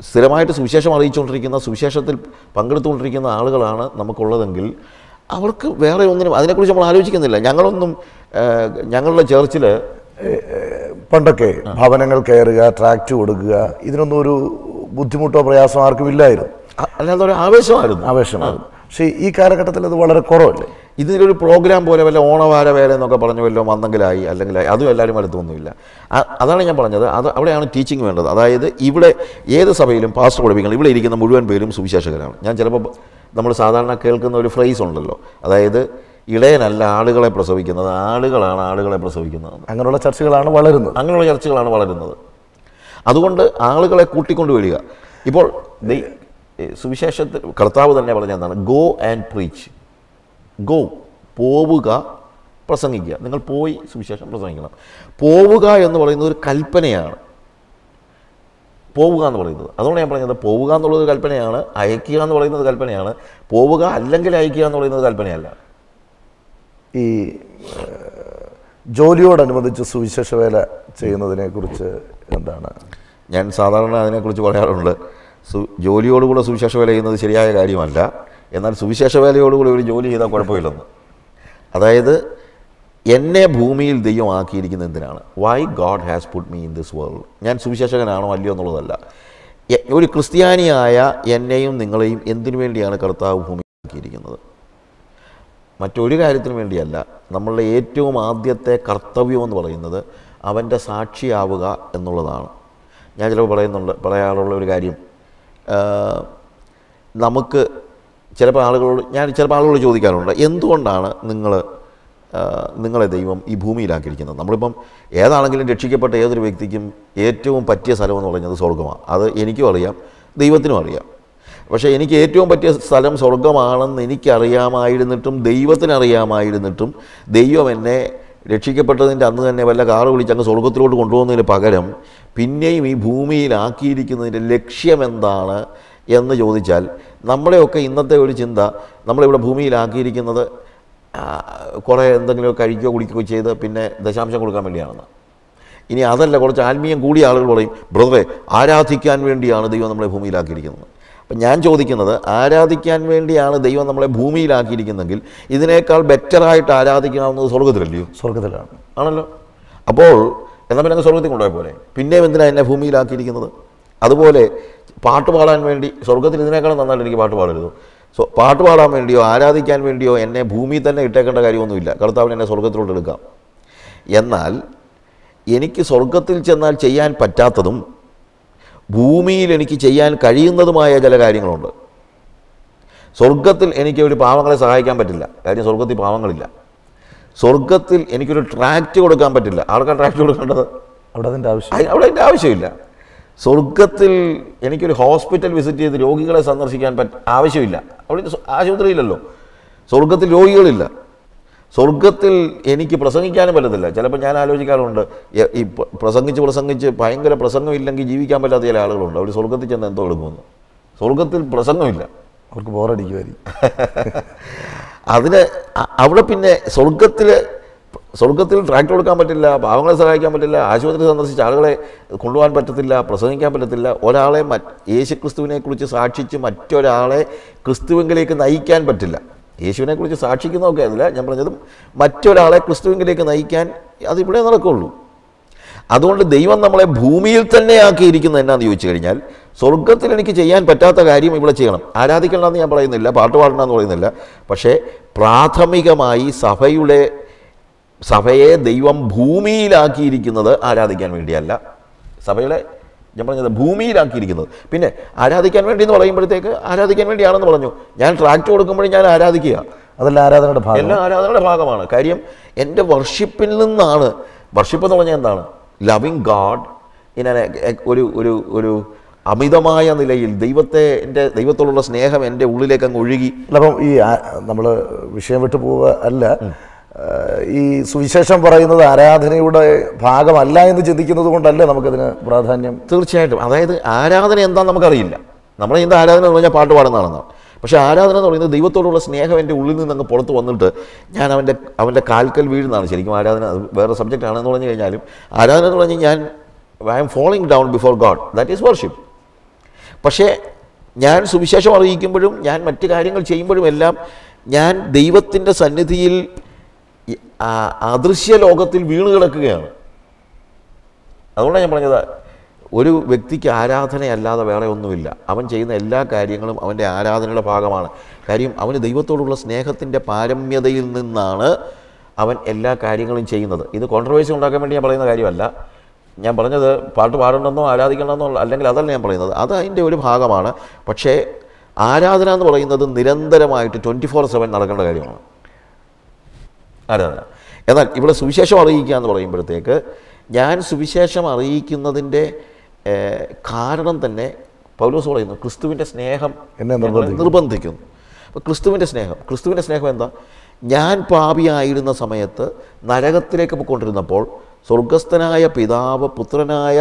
സ്ഥിരമായിട്ട് സുവിശേഷം അറിയിച്ചുകൊണ്ടിരിക്കുന്ന, സുവിശേഷത്തിൽ പങ്കെടുത്തുകൊണ്ടിരിക്കുന്ന ആളുകളാണ് നമുക്കുള്ളതെങ്കിൽ അവർക്ക് വേറെ ഒന്നിനും അതിനെക്കുറിച്ച് നമ്മൾ ആലോചിക്കുന്നില്ല. ഞങ്ങളുടെ ചർച്ചിൽ പണ്ടൊക്കെ ഭവനങ്ങൾ കയറുക, ട്രാക്റ്റ് കൊടുക്കുക, ഇതിനൊന്നും ഒരു ബുദ്ധിമുട്ടോ പ്രയാസമോ ആർക്കും ഇല്ലായിരുന്നു. അല്ലാതെ ഒരു ആവേശമായിരുന്നു. പക്ഷേ ഈ കാലഘട്ടത്തിൽ അത് വളരെ കുറവല്ലേ. ഇതിനൊരു പ്രോഗ്രാം പോലെ വല്ല ഓണവാര വേല എന്നൊക്കെ പറഞ്ഞു വല്ലോ വന്നെങ്കിലായി, അല്ലെങ്കിൽ അതും എല്ലാവരും അടുത്തൊന്നുമില്ല. അതാണ് ഞാൻ പറഞ്ഞത്. അവിടെയാണ് ടീച്ചിങ് വേണ്ടത്. അതായത് ഇവിടെ ഏത് സഭയിലും പാസ്റ്റർ പഠിപ്പിക്കണം, ഇവിടെ ഇരിക്കുന്ന മുഴുവൻ പേരും സുവിശേഷകരാണ്. ഞാൻ ചിലപ്പോൾ നമ്മൾ സാധാരണ കേൾക്കുന്ന ഒരു ഫ്രേസ് ഉണ്ടല്ലോ, അതായത് ഇളയനല്ല ആളുകളെ പ്രസവിക്കുന്നത്, ആളുകളാണ് ആളുകളെ പ്രസവിക്കുന്നത്. അങ്ങനെയുള്ള ചർച്ചകളാണ് വളരുന്നത്. അതുകൊണ്ട് ആളുകളെ കൂട്ടിക്കൊണ്ട് വരിക. ഇപ്പോൾ സുവിശേഷത്തിൽ കർത്താവ് തന്നെ പറഞ്ഞ എന്താണ്? Go and preach. ഗോ, പോവുക, പ്രസംഗിക്കുക, നിങ്ങൾ പോയി സുവിശേഷം പ്രസംഗിക്കണം. പോവുക എന്ന് പറയുന്നത് ഒരു കൽപ്പനയാണ്. പോവുക എന്ന് പറയുന്നത്, അതുകൊണ്ട് ഞാൻ പറഞ്ഞത് പോവുക എന്നുള്ളത് കൽപ്പനയാണ്, അയക്കുക എന്ന് പറയുന്നത് കൽപ്പനയാണ്. പോവുക അല്ലെങ്കിൽ അയക്കുക എന്ന് പറയുന്നത് കൽപ്പനയല്ല. ഈ ജോലിയോടനുബന്ധിച്ച് സുവിശേഷ വേല ചെയ്യുന്നതിനെക്കുറിച്ച് എന്താണ്? ഞാൻ സാധാരണ അതിനെക്കുറിച്ച് പറയാറുണ്ട്, ജോലിയോടുകൂടെ സുവിശേഷ വേല ചെയ്യുന്നത് ശരിയായ കാര്യമല്ല, എന്നാൽ സുവിശേഷ വേലയോടുകൂടി ഒരു ജോലി ചെയ്താൽ കുഴപ്പമില്ലെന്ന്. അതായത് എന്നെ ഭൂമിയിൽ ദൈവം ആക്കിയിരിക്കുന്നത് എന്തിനാണ്? Why God has put me in this world. ഞാൻ സുവിശേഷകനാണോ അല്ലയോ എന്നുള്ളതല്ല. ഒരു ക്രിസ്ത്യാനിയായ എന്നെയും നിങ്ങളെയും എന്തിനു വേണ്ടിയാണ് കർത്താവ് ഭൂമിയിൽ ആക്കിയിരിക്കുന്നത്? മറ്റൊരു കാര്യത്തിനു വേണ്ടിയല്ല. നമ്മളുടെ ഏറ്റവും ആദ്യത്തെ കർത്തവ്യം എന്ന് പറയുന്നത് അവൻ്റെ സാക്ഷിയാവുക എന്നുള്ളതാണ്. ഞാൻ ചിലപ്പോൾ പറയാറുള്ള ഒരു കാര്യം, നമുക്ക് ചിലപ്പോൾ ആളുകളോട് ചോദിക്കാറുണ്ട്, എന്തുകൊണ്ടാണ് നിങ്ങളെ ദൈവം ഈ ഭൂമിയിലാക്കിയിരിക്കുന്നത്? നമ്മളിപ്പം ഏതാണെങ്കിലും രക്ഷിക്കപ്പെട്ട ഏതൊരു വ്യക്തിക്കും ഏറ്റവും പറ്റിയ സ്ഥലമെന്ന് പറയുന്നത് സ്വർഗ്ഗമാണ്. അത് എനിക്കും അറിയാം, ദൈവത്തിനും അറിയാം. പക്ഷേ എനിക്ക് ഏറ്റവും പറ്റിയ സ്ഥലം സ്വർഗ്ഗമാണെന്ന് എനിക്കറിയാമായിരുന്നിട്ടും ദൈവത്തിനറിയാമായിരുന്നിട്ടും ദൈവം എന്നെ രക്ഷിക്കപ്പെട്ടതിൻ്റെ അന്ന് തന്നെ വല്ല കാറ് വിളിച്ച് അങ്ങ് സ്വർഗ്ഗത്തിലോട്ട് കൊണ്ടുപോകുന്നതിന് പകരം പിന്നെയും ഈ ഭൂമിയിലാക്കിയിരിക്കുന്നതിൻ്റെ ലക്ഷ്യമെന്താണ് എന്ന് ചോദിച്ചാൽ, നമ്മളെയൊക്കെ ഇന്നത്തെ ഒരു ചിന്ത, നമ്മളിവിടെ ഭൂമിയിലാക്കിയിരിക്കുന്നത് കുറേ എന്തെങ്കിലും കഴിക്കുകയോ കുടിക്കുകയോ ചെയ്ത് പിന്നെ ദശാംശം കൊടുക്കാൻ വേണ്ടിയാണെന്ന്. ഇനി അതല്ല, കുറച്ച് ആത്മീയം കൂടിയ ആളുകൾ പറയും, ബ്രദറെ ആരാധിക്കാൻ വേണ്ടിയാണ് ദൈവം നമ്മളെ ഭൂമിയിലാക്കിയിരിക്കുന്നത്. അപ്പം ഞാൻ ചോദിക്കുന്നത്, ആരാധിക്കാൻ വേണ്ടിയാണ് ദൈവം നമ്മളെ ഭൂമിയിലാക്കിയിരിക്കുന്നെങ്കിൽ ഇതിനേക്കാൾ ബെറ്ററായിട്ട് ആരാധിക്കാവുന്നത് സ്വർഗ്ഗത്തിലല്ലയോ? സ്വർഗ്ഗത്തിലാണ് ആണല്ലോ. അപ്പോൾ എന്നാൽ പിന്നെ അങ്ങ് സ്വർഗ്ഗത്തിൽ കൊണ്ടുപോയ പോലെ, പിന്നെയും എന്തിനാണ് എന്നെ ഭൂമിയിലാക്കിയിരിക്കുന്നത്? അതുപോലെ പാട്ട് പാടാൻ വേണ്ടി സ്വർഗ്ഗത്തിൽ ഇതിനേക്കാളും നന്നായിട്ട് എനിക്ക് പാട്ട് പാടരുത്. പാട്ട് പാടാൻ വേണ്ടിയോ ആരാധിക്കാൻ വേണ്ടിയോ എന്നെ ഭൂമിയിൽ തന്നെ ഇട്ടേക്കേണ്ട കാര്യമൊന്നുമില്ല. കർത്താവിന് എന്നെ സ്വർഗ്ഗത്തിലോട്ട് എടുക്കാം. എന്നാൽ എനിക്ക് സ്വർഗ്ഗത്തിൽ ചെന്നാൽ ചെയ്യാൻ പറ്റാത്തതും ഭൂമിയിൽ എനിക്ക് ചെയ്യാൻ കഴിയുന്നതുമായ ചില കാര്യങ്ങളുണ്ട്. സ്വർഗ്ഗത്തിൽ എനിക്ക് ഒരു പാവങ്ങളെ സഹായിക്കാൻ പറ്റില്ല, കാര്യം സ്വർഗ്ഗത്തിൽ പാവങ്ങളില്ല. സ്വർഗ്ഗത്തിൽ എനിക്കൊരു ട്രാക്റ്റ് കൊടുക്കാൻ പറ്റില്ല. ആൾക്കാർ ട്രാക്റ്റ് കൊടുക്കേണ്ടത് അവിടെ അതിൻ്റെ ആവശ്യമില്ല. സ്വർഗ്ഗത്തിൽ എനിക്കൊരു ഹോസ്പിറ്റൽ വിസിറ്റ് ചെയ്ത് രോഗികളെ സന്ദർശിക്കാൻ ആവശ്യമില്ല. അവിടെ ആശുപത്രിയില്ലല്ലോ. സ്വർഗ്ഗത്തിൽ രോഗികളില്ല. സ്വർഗ്ഗത്തിൽ എനിക്ക് പ്രസംഗിക്കാനും പറ്റത്തില്ല. ചിലപ്പോൾ ഞാൻ ആലോചിക്കാറുണ്ട്, ഈ പ്രസംഗിച്ച് ഭയങ്കര പ്രസംഗമില്ലെങ്കിൽ ജീവിക്കാൻ പറ്റാത്ത ചില ആളുകളുണ്ട്. അവർ സ്വർഗ്ഗത്തിൽ ചെന്ന് എന്തോ എടുക്കുമെന്ന്. സ്വർഗ്ഗത്തിൽ പ്രസംഗമില്ല, അവർക്ക് ബോറടിക്കുമായിരിക്കും. അവിടെ പിന്നെ സ്വർഗ്ഗത്തിൽ ട്രാക്ട് കൊടുക്കാൻ പറ്റില്ല, പാവങ്ങളെ സഹായിക്കാൻ പറ്റില്ല, ആശുപത്രി സന്ദർശിച്ച് ആളുകളെ കൊണ്ടുപോകാൻ പറ്റത്തില്ല, പ്രസംഗിക്കാൻ പറ്റത്തില്ല. ഒരാളെ യേശുക്രിസ്തുവിനെക്കുറിച്ച് സാക്ഷിച്ച് മറ്റൊരാളെ ക്രിസ്തുവിലേക്ക് നയിക്കാൻ പറ്റില്ല. യേശുവിനെക്കുറിച്ച് സാക്ഷിക്കുന്നതൊക്കെ അതില്ല, ഞാൻ പറഞ്ഞതും മറ്റൊരാളെ ക്രിസ്തുവിലേക്ക് നയിക്കാൻ അതിവിടെ നടക്കുള്ളൂ. അതുകൊണ്ട് ദൈവം നമ്മളെ ഭൂമിയിൽ തന്നെ ആക്കിയിരിക്കുന്നത് എന്നാന്ന് ചോദിച്ചു കഴിഞ്ഞാൽ, സ്വർഗ്ഗത്തിൽ എനിക്ക് ചെയ്യാൻ പറ്റാത്ത കാര്യം ഇവിടെ ചെയ്യണം. ആരാധിക്കണമെന്ന് ഞാൻ പറയുന്നില്ല, പാട്ട് പാടണമെന്ന് പറയുന്നില്ല. പക്ഷേ പ്രാഥമികമായി സഭയെ ദൈവം ഭൂമിയിലാക്കിയിരിക്കുന്നത് ആരാധിക്കാൻ വേണ്ടിയല്ല. സഭയുടെ ഞാൻ പറഞ്ഞത് ഭൂമിയിലാക്കിയിരിക്കുന്നത്. പിന്നെ ആരാധിക്കാൻ വേണ്ടി എന്ന് പറയുമ്പോഴത്തേക്ക് ആരാധിക്കാൻ വേണ്ടിയാണെന്ന് പറഞ്ഞു. ഞാൻ ട്രാക്റ്റ് കൊടുക്കുമ്പോഴും ഞാൻ ആരാധിക്കുക, അതെല്ലാം ആരാധനയുടെ ഭാഗം, എല്ലാം ആരാധനയുടെ ഭാഗമാണ്. കാര്യം എൻ്റെ വർഷിപ്പിൽ നിന്നാണ്. വർഷിപ്പ് എന്ന് പറഞ്ഞാൽ എന്താണ്? ലവിങ് ഗാഡ് ഇൻ ഒരു അമിതമായ നിലയിൽ ദൈവത്തോടുള്ള സ്നേഹം എൻ്റെ ഉള്ളിലേക്ക് അങ്ങ് ഒഴുകി. അപ്പം ഈ നമ്മൾ വിഷയം വിട്ടു പോവുക അല്ല, ഈ സുവിശേഷം പറയുന്നത് ആരാധനയുടെ ഭാഗമല്ല എന്ന് ചിന്തിക്കുന്നത് കൊണ്ടല്ലേ നമുക്കതിന് പ്രാധാന്യം? തീർച്ചയായിട്ടും. അതായത് ആരാധന എന്താണെന്ന് നമുക്കറിയില്ല. നമ്മളെ എന്താ ആരാധന എന്ന് പറഞ്ഞാൽ പാട്ട് പാടുന്നതാണെന്നാണ്. പക്ഷേ ആരാധന എന്ന് പറയുന്നത് ദൈവത്തോടുള്ള സ്നേഹം എൻ്റെ ഉള്ളിൽ നിന്ന് അങ്ങ് പുറത്ത് വന്നിട്ട് ഞാൻ അവൻ്റെ കാൽക്കൽ വീഴുന്നതാണ് ശരിക്കും ആരാധന. അത് വേറെ സബ്ജക്റ്റ് ആണെന്ന് പറഞ്ഞു കഴിഞ്ഞാലും ആരാധന എന്ന് പറഞ്ഞാൽ I M falling down before God, that is worship. പക്ഷേ ഞാൻ സുവിശേഷം അറിയിക്കുമ്പോഴും ഞാൻ മറ്റു കാര്യങ്ങൾ ചെയ്യുമ്പോഴും എല്ലാം ഞാൻ ദൈവത്തിൻ്റെ സന്നിധിയിൽ അദൃശ്യ ലോകത്തിൽ വീണ് കിടക്കുകയാണ്. അതുകൊണ്ടാണ് ഞാൻ പറഞ്ഞത്, ഒരു വ്യക്തിക്ക് ആരാധനയല്ലാതെ വേറെ ഒന്നുമില്ല. അവൻ ചെയ്യുന്ന എല്ലാ കാര്യങ്ങളും അവൻ്റെ ആരാധനയുടെ ഭാഗമാണ്. കാര്യം അവന് ദൈവത്തോടുള്ള സ്നേഹത്തിൻ്റെ പാരമ്യതയിൽ നിന്നാണ് അവൻ എല്ലാ കാര്യങ്ങളും ചെയ്യുന്നത്. ഇത് കോൺട്രവേഴ്സി ഉണ്ടാക്കാൻ വേണ്ടി ഞാൻ പറയുന്ന കാര്യമല്ല. ഞാൻ പറഞ്ഞത് പാട്ട് പാടണമെന്നോ ആരാധിക്കണമെന്നോ അല്ലെങ്കിൽ അതല്ല ഞാൻ പറയുന്നത്, അത് അതിൻ്റെ ഒരു ഭാഗമാണ്. പക്ഷേ ആരാധന എന്ന് പറയുന്നത് നിരന്തരമായിട്ട് 24/7 നടക്കേണ്ട കാര്യമാണ് ആരാധന. എന്നാൽ ഇവിടെ സുവിശേഷം അറിയിക്കുക എന്ന് പറയുമ്പോഴത്തേക്ക് ഞാൻ സുവിശേഷം അറിയിക്കുന്നതിൻ്റെ കാരണം തന്നെ പൗലോസ് പറയുന്നു, ക്രിസ്തുവിൻ്റെ സ്നേഹം എന്നെ നിർബന്ധിക്കുന്നു. അപ്പോൾ ക്രിസ്തുവിൻ്റെ സ്നേഹം എന്താ? ഞാൻ പാപിയായിരുന്ന സമയത്ത് നരകത്തിലേക്ക് പോയിക്കൊണ്ടിരുന്നപ്പോൾ സ്വർഗസ്ഥനായ പിതാവ് പുത്രനായ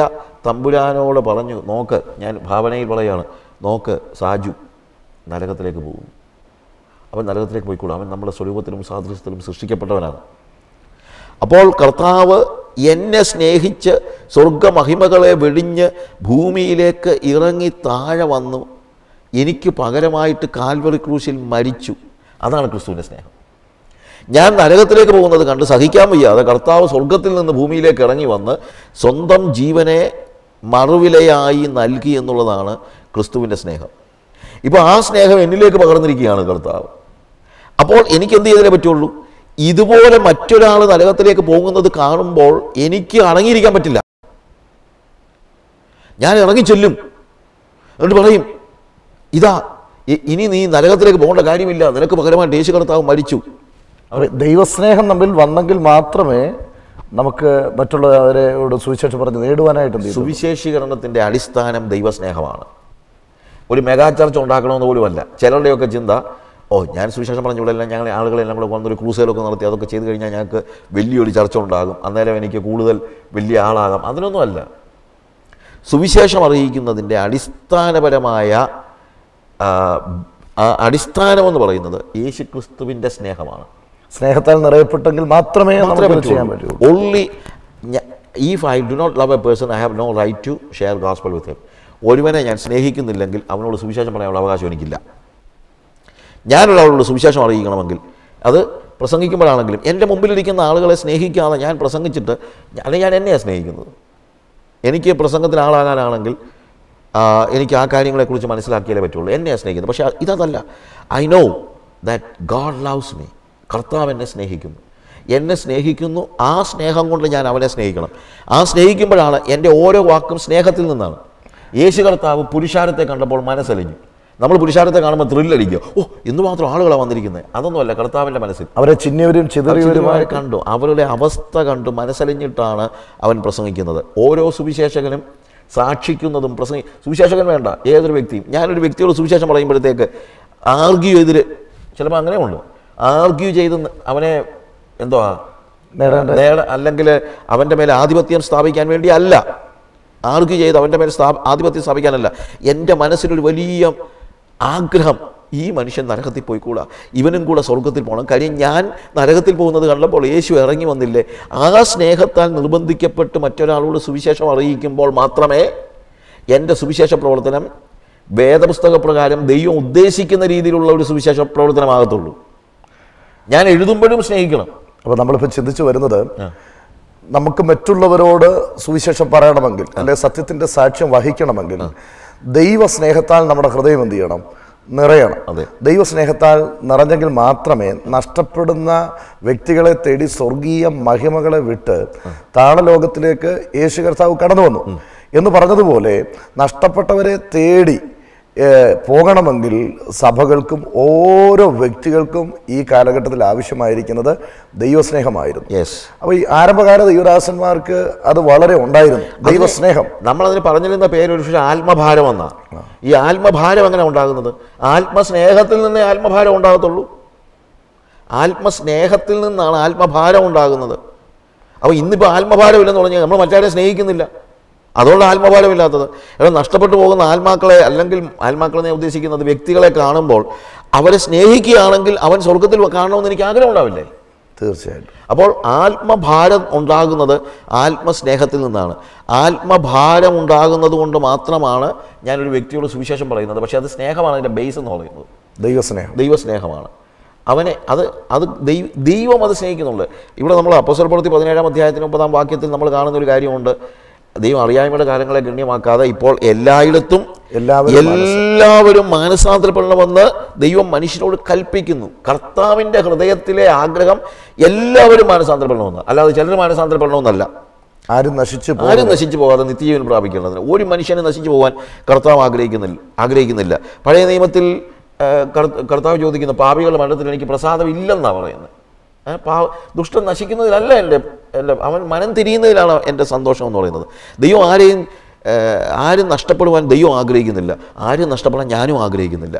തമ്പുരാനോട് പറഞ്ഞു, നോക്ക്, ഞാൻ ഭാവനയിൽ പറയുകയാണ്, നോക്ക് സാജു നരകത്തിലേക്ക് പോകും. അവൻ നരകത്തിലേക്ക് പോയിക്കൂടാ, അവൻ നമ്മുടെ സ്വരൂപത്തിലും സാദൃശ്യത്തിലും സൃഷ്ടിക്കപ്പെട്ടവനാണ്. അപ്പോൾ കർത്താവ് എന്നെ സ്നേഹിച്ച് സ്വർഗമഹിമകളെ വെടിഞ്ഞ് ഭൂമിയിലേക്ക് ഇറങ്ങി താഴെ വന്നു എനിക്ക് പകരമായിട്ട് കാൽവറി ക്രൂശിൽ മരിച്ചു. അതാണ് ക്രിസ്തുവിൻ്റെ സ്നേഹം. ഞാൻ നരകത്തിലേക്ക് പോകുന്നത് കണ്ട് സഹിക്കാൻ വയ്യാതെ കർത്താവ് സ്വർഗത്തിൽ നിന്ന് ഭൂമിയിലേക്ക് ഇറങ്ങി വന്ന് സ്വന്തം ജീവനെ മറുവിലയായി നൽകി എന്നുള്ളതാണ് ക്രിസ്തുവിൻ്റെ സ്നേഹം. ഇപ്പോൾ ആ സ്നേഹം എന്നിലേക്ക് പകർന്നിരിക്കുകയാണ് കർത്താവ്. അപ്പോൾ എനിക്ക് എന്ത് ചെയ്തേ പറ്റുള്ളൂ? ഇതുപോലെ മറ്റൊരാൾ നരകത്തിലേക്ക് പോകുന്നത് കാണുമ്പോൾ എനിക്ക് അടങ്ങിയിരിക്കാൻ പറ്റില്ല. ഞാൻ ഇറങ്ങിച്ചെല്ലും, എന്നിട്ട് പറയും, ഇതാ ഇനി നീ നരകത്തിലേക്ക് പോകേണ്ട കാര്യമില്ല, നിനക്ക് പകരമായിട്ട് യേശു കർത്താവ് മരിച്ചു. ദൈവസ്നേഹം നമ്മിൽ വന്നെങ്കിൽ മാത്രമേ നമുക്ക് മറ്റുള്ളവരോട് സുവിശേഷം പറഞ്ഞ് നേടുവാനായിട്ട്. സുവിശേഷീകരണത്തിൻ്റെ അടിസ്ഥാനം ദൈവസ്നേഹമാണ്. ഒരു മെഗാ ചർച്ച് ഉണ്ടാക്കണമെന്ന് പോലുമല്ല. ചിലരുടെയൊക്കെ ചിന്ത, ഞാൻ സുവിശേഷം പറഞ്ഞുകൂടെല്ലാം ഞങ്ങൾ ആളുകളെല്ലാം കൂടെ വന്നൊരു ക്രൂസേലൊക്കെ നടത്തി അതൊക്കെ ചെയ്ത് കഴിഞ്ഞാൽ ഞങ്ങൾക്ക് വലിയൊരു ചർച്ച ഉണ്ടാകും, അന്നേരം എനിക്ക് കൂടുതൽ വലിയ ആളാകാം. അതിനൊന്നുമല്ല. സുവിശേഷം അറിയിക്കുന്നതിൻ്റെ അടിസ്ഥാനപരമായ അടിസ്ഥാനമെന്ന് പറയുന്നത് യേശു ക്രിസ്തുവിൻ്റെ സ്നേഹമാണ്. സ്നേഹത്താൽ നിറയപ്പെട്ടെങ്കിൽ മാത്രമേ ചെയ്യാൻ പറ്റൂ. Only if I do not love a person I have no right to share gospel with him. ഒരുവനെ ഞാൻ സ്നേഹിക്കുന്നില്ലെങ്കിൽ അവനോട് സുവിശേഷം പറയാനുള്ള അവകാശം എനിക്കില്ല. ഞാനൊരാളോട് സുവിശേഷം അറിയിക്കണമെങ്കിൽ അത് പ്രസംഗിക്കുമ്പോഴാണെങ്കിലും എൻ്റെ മുമ്പിലിരിക്കുന്ന ആളുകളെ സ്നേഹിക്കാതെ ഞാൻ പ്രസംഗിച്ചിട്ട് അല്ലെങ്കിൽ ഞാൻ എന്നെയാണ് സ്നേഹിക്കുന്നത്. എനിക്ക് പ്രസംഗത്തിന് ആളാകാനാണെങ്കിൽ എനിക്ക് ആ കാര്യങ്ങളെക്കുറിച്ച് മനസ്സിലാക്കിയാലേ പറ്റുള്ളൂ. എന്നെയാണ് സ്നേഹിക്കുന്നത്. പക്ഷേ ഇതല്ല. I know that God loves me. കർത്താവ് എന്നെ സ്നേഹിക്കുന്നു. എന്നെ സ്നേഹിക്കുന്നു. ആ സ്നേഹം കൊണ്ട് ഞാൻ അവനെ സ്നേഹിക്കണം. ആ സ്നേഹിക്കുമ്പോഴാണ് എൻ്റെ ഓരോ വാക്കും സ്നേഹത്തിൽ നിന്നാണ്. യേശു കർത്താവ് പുരുഷാരത്തെ കണ്ടപ്പോൾ മനസ്സലിഞ്ഞു. നമ്മൾ പുരുഷാരത്തെ കാണുമ്പോൾ ത്രില്ലടിക്കുക, ഇന്ന് മാത്രം ആളുകളാണ് വന്നിരിക്കുന്നത്. അതൊന്നുമല്ല കർത്താവിൻ്റെ മനസ്സിൽ. അവരെ ചിഹ്നവരും ചിതറിയവരുമായി കണ്ടു. അവരുടെ അവസ്ഥ കണ്ടു മനസ്സലിഞ്ഞിട്ടാണ് അവൻ പ്രസംഗിക്കുന്നത്. ഓരോ സുവിശേഷകനും സാക്ഷിക്കുന്നതും സുവിശേഷകൻ വേണ്ട, ഏതൊരു വ്യക്തിയും. ഞാനൊരു വ്യക്തിയോട് സുവിശേഷം പറയുമ്പോഴത്തേക്ക് ആർഗ്യൂ ചെയ്തിട്ട് ചിലപ്പോൾ അങ്ങനെ ഉണ്ട്. ആർഗ്യൂ ചെയ്ത് അവനെ അല്ലെങ്കിൽ അവൻ്റെ മേലെ ആധിപത്യം സ്ഥാപിക്കാൻ വേണ്ടി അല്ല. ആർഗ്യൂ ചെയ്ത് അവൻ്റെ മേലെ ആധിപത്യം സ്ഥാപിക്കാനല്ല. എൻ്റെ മനസ്സിലൊരു വലിയ ആഗ്രഹം, ഈ മനുഷ്യൻ നരകത്തിൽ പോയിക്കൂടാ, ഇവനും കൂടെ സ്വർഗത്തിൽ പോകണം. കാര്യം ഞാൻ നരകത്തിൽ പോകുന്നത് കണ്ടപ്പോൾ യേശു ഇറങ്ങി വന്നില്ലേ. ആ സ്നേഹത്താൽ നിർബന്ധിക്കപ്പെട്ട് മറ്റൊരാളോട് സുവിശേഷം അറിയിക്കുമ്പോൾ മാത്രമേ എൻ്റെ സുവിശേഷ പ്രവർത്തനം വേദപുസ്തക പ്രകാരം ദൈവം ഉദ്ദേശിക്കുന്ന രീതിയിലുള്ള ഒരു സുവിശേഷ പ്രവർത്തനമാകത്തുള്ളൂ. ഞാൻ എഴുതുമ്പോഴും സ്നേഹിക്കണം. അപ്പോൾ നമ്മളിപ്പോൾ ചിന്തിച്ചു വരുന്നത്, നമുക്ക് മറ്റുള്ളവരോട് സുവിശേഷം പറയണമെങ്കിൽ അല്ലെങ്കിൽ സത്യത്തിൻ്റെ സാക്ഷ്യം വഹിക്കണമെങ്കിൽ ദൈവസ്നേഹത്താൽ നമ്മുടെ ഹൃദയം എന്ത് ചെയ്യണം? നിറയണം. ദൈവസ്നേഹത്താൽ നിറഞ്ഞെങ്കിൽ മാത്രമേ നഷ്ടപ്പെടുന്ന വ്യക്തികളെ തേടി സ്വർഗീയ മഹിമകളെ വിട്ട് താണലോകത്തിലേക്ക് യേശു കർത്താവ് കടന്നു വന്നു എന്ന് പറഞ്ഞതുപോലെ നഷ്ടപ്പെട്ടവരെ തേടി പോകണമെങ്കിൽ സഭകൾക്കും ഓരോ വ്യക്തികൾക്കും ഈ കാലഘട്ടത്തിൽ ആവശ്യമായിരിക്കുന്നത് ദൈവസ്നേഹമായിരുന്നു. അപ്പോൾ ഈ ആരംഭകാല ദൈവദാസന്മാർക്ക് അത് വളരെ ഉണ്ടായിരുന്നു, ദൈവസ്നേഹം. നമ്മളതിന് പറഞ്ഞിരുന്ന പേര് ഒരു പക്ഷേ ആത്മഭാരം എന്നാണ്. ഈ ആത്മഭാരം എങ്ങനെ ഉണ്ടാകുന്നത്? ആത്മസ്നേഹത്തിൽ നിന്നേ ആത്മഭാരം ഉണ്ടാകത്തുള്ളൂ. ആത്മസ്നേഹത്തിൽ നിന്നാണ് ആത്മഭാരം ഉണ്ടാകുന്നത്. അപ്പോൾ ഇന്നിപ്പോൾ ആത്മഭാരമില്ലെന്ന് പറഞ്ഞാൽ നമ്മൾ മറ്റാരെ സ്നേഹിക്കുന്നില്ല, അതുകൊണ്ട് ആത്മഭാരമില്ലാത്തത്. എന്നാൽ നഷ്ടപ്പെട്ടു പോകുന്ന ആത്മാക്കളെ, അല്ലെങ്കിൽ ആത്മാക്കളെ ഞാൻ ഉദ്ദേശിക്കുന്നത് വ്യക്തികളെ കാണുമ്പോൾ അവരെ സ്നേഹിക്കുകയാണെങ്കിൽ അവൻ സ്വർഗത്തിൽ കാണണമെന്ന് എനിക്ക് ആഗ്രഹം ഉണ്ടാവില്ലേ? തീർച്ചയായിട്ടും. അപ്പോൾ ആത്മഭാരം ഉണ്ടാകുന്നത് ആത്മസ്നേഹത്തിൽ നിന്നാണ്. ആത്മഭാരം ഉണ്ടാകുന്നത് കൊണ്ട് മാത്രമാണ് ഞാനൊരു വ്യക്തിയോട് സുവിശേഷം പറയുന്നത്. പക്ഷേ അത് സ്നേഹമാണ്, അതിൻ്റെ ബേസ് എന്ന് പറയുന്നത് ദൈവസ്നേഹമാണ്. അവനെ ദൈവം അത് സ്നേഹിക്കുന്നുണ്ട്. ഇവിടെ നമ്മൾ അപ്പോസ്തല പ്രവൃത്തി 17-ാം അധ്യായത്തിന് 9-ാം വാക്യത്തിൽ നമ്മൾ കാണുന്ന ഒരു കാര്യമുണ്ട്. ദൈവം അറിയായ്മയുടെ കാര്യങ്ങളെ ഗണ്യമാക്കാതെ ഇപ്പോൾ എല്ലായിടത്തും എല്ലാവരും മാനസാന്തരപ്പെടണമെന്ന് ദൈവം മനുഷ്യരോട് കൽപ്പിക്കുന്നു. കർത്താവിൻ്റെ ഹൃദയത്തിലെ ആഗ്രഹം എല്ലാവരും മാനസാന്തരപ്പെടണമെന്ന്, അല്ലാതെ ചിലർ മാനസാന്തരപ്പെടണമെന്നല്ല. ആരും നശിച്ചു പോകാതെ നിത്യജീവൻ പ്രാപിക്കേണ്ടതിന് ഒരു മനുഷ്യനെ നശിച്ചു പോകാൻ കർത്താവ് ആഗ്രഹിക്കുന്നില്ല. പഴയ നിയമത്തിൽ കർത്താവ് ചോദിക്കുന്ന പാപികളുടെ മരണത്തിൽ എനിക്ക് പ്രസാദം ഇല്ലെന്നാണ് പറയുന്നത്. ദുഷ്ടൻ നശിക്കുന്നതിലല്ല അവൻ മനം തിരിയുന്നതിലാണ് എൻ്റെ സന്തോഷം എന്ന് പറയുന്നത്. ദൈവം ആരെയും ആരും നഷ്ടപ്പെടുവാൻ ദൈവം ആഗ്രഹിക്കുന്നില്ല, ആരും നഷ്ടപ്പെടാൻ ഞാനും ആഗ്രഹിക്കുന്നില്ല.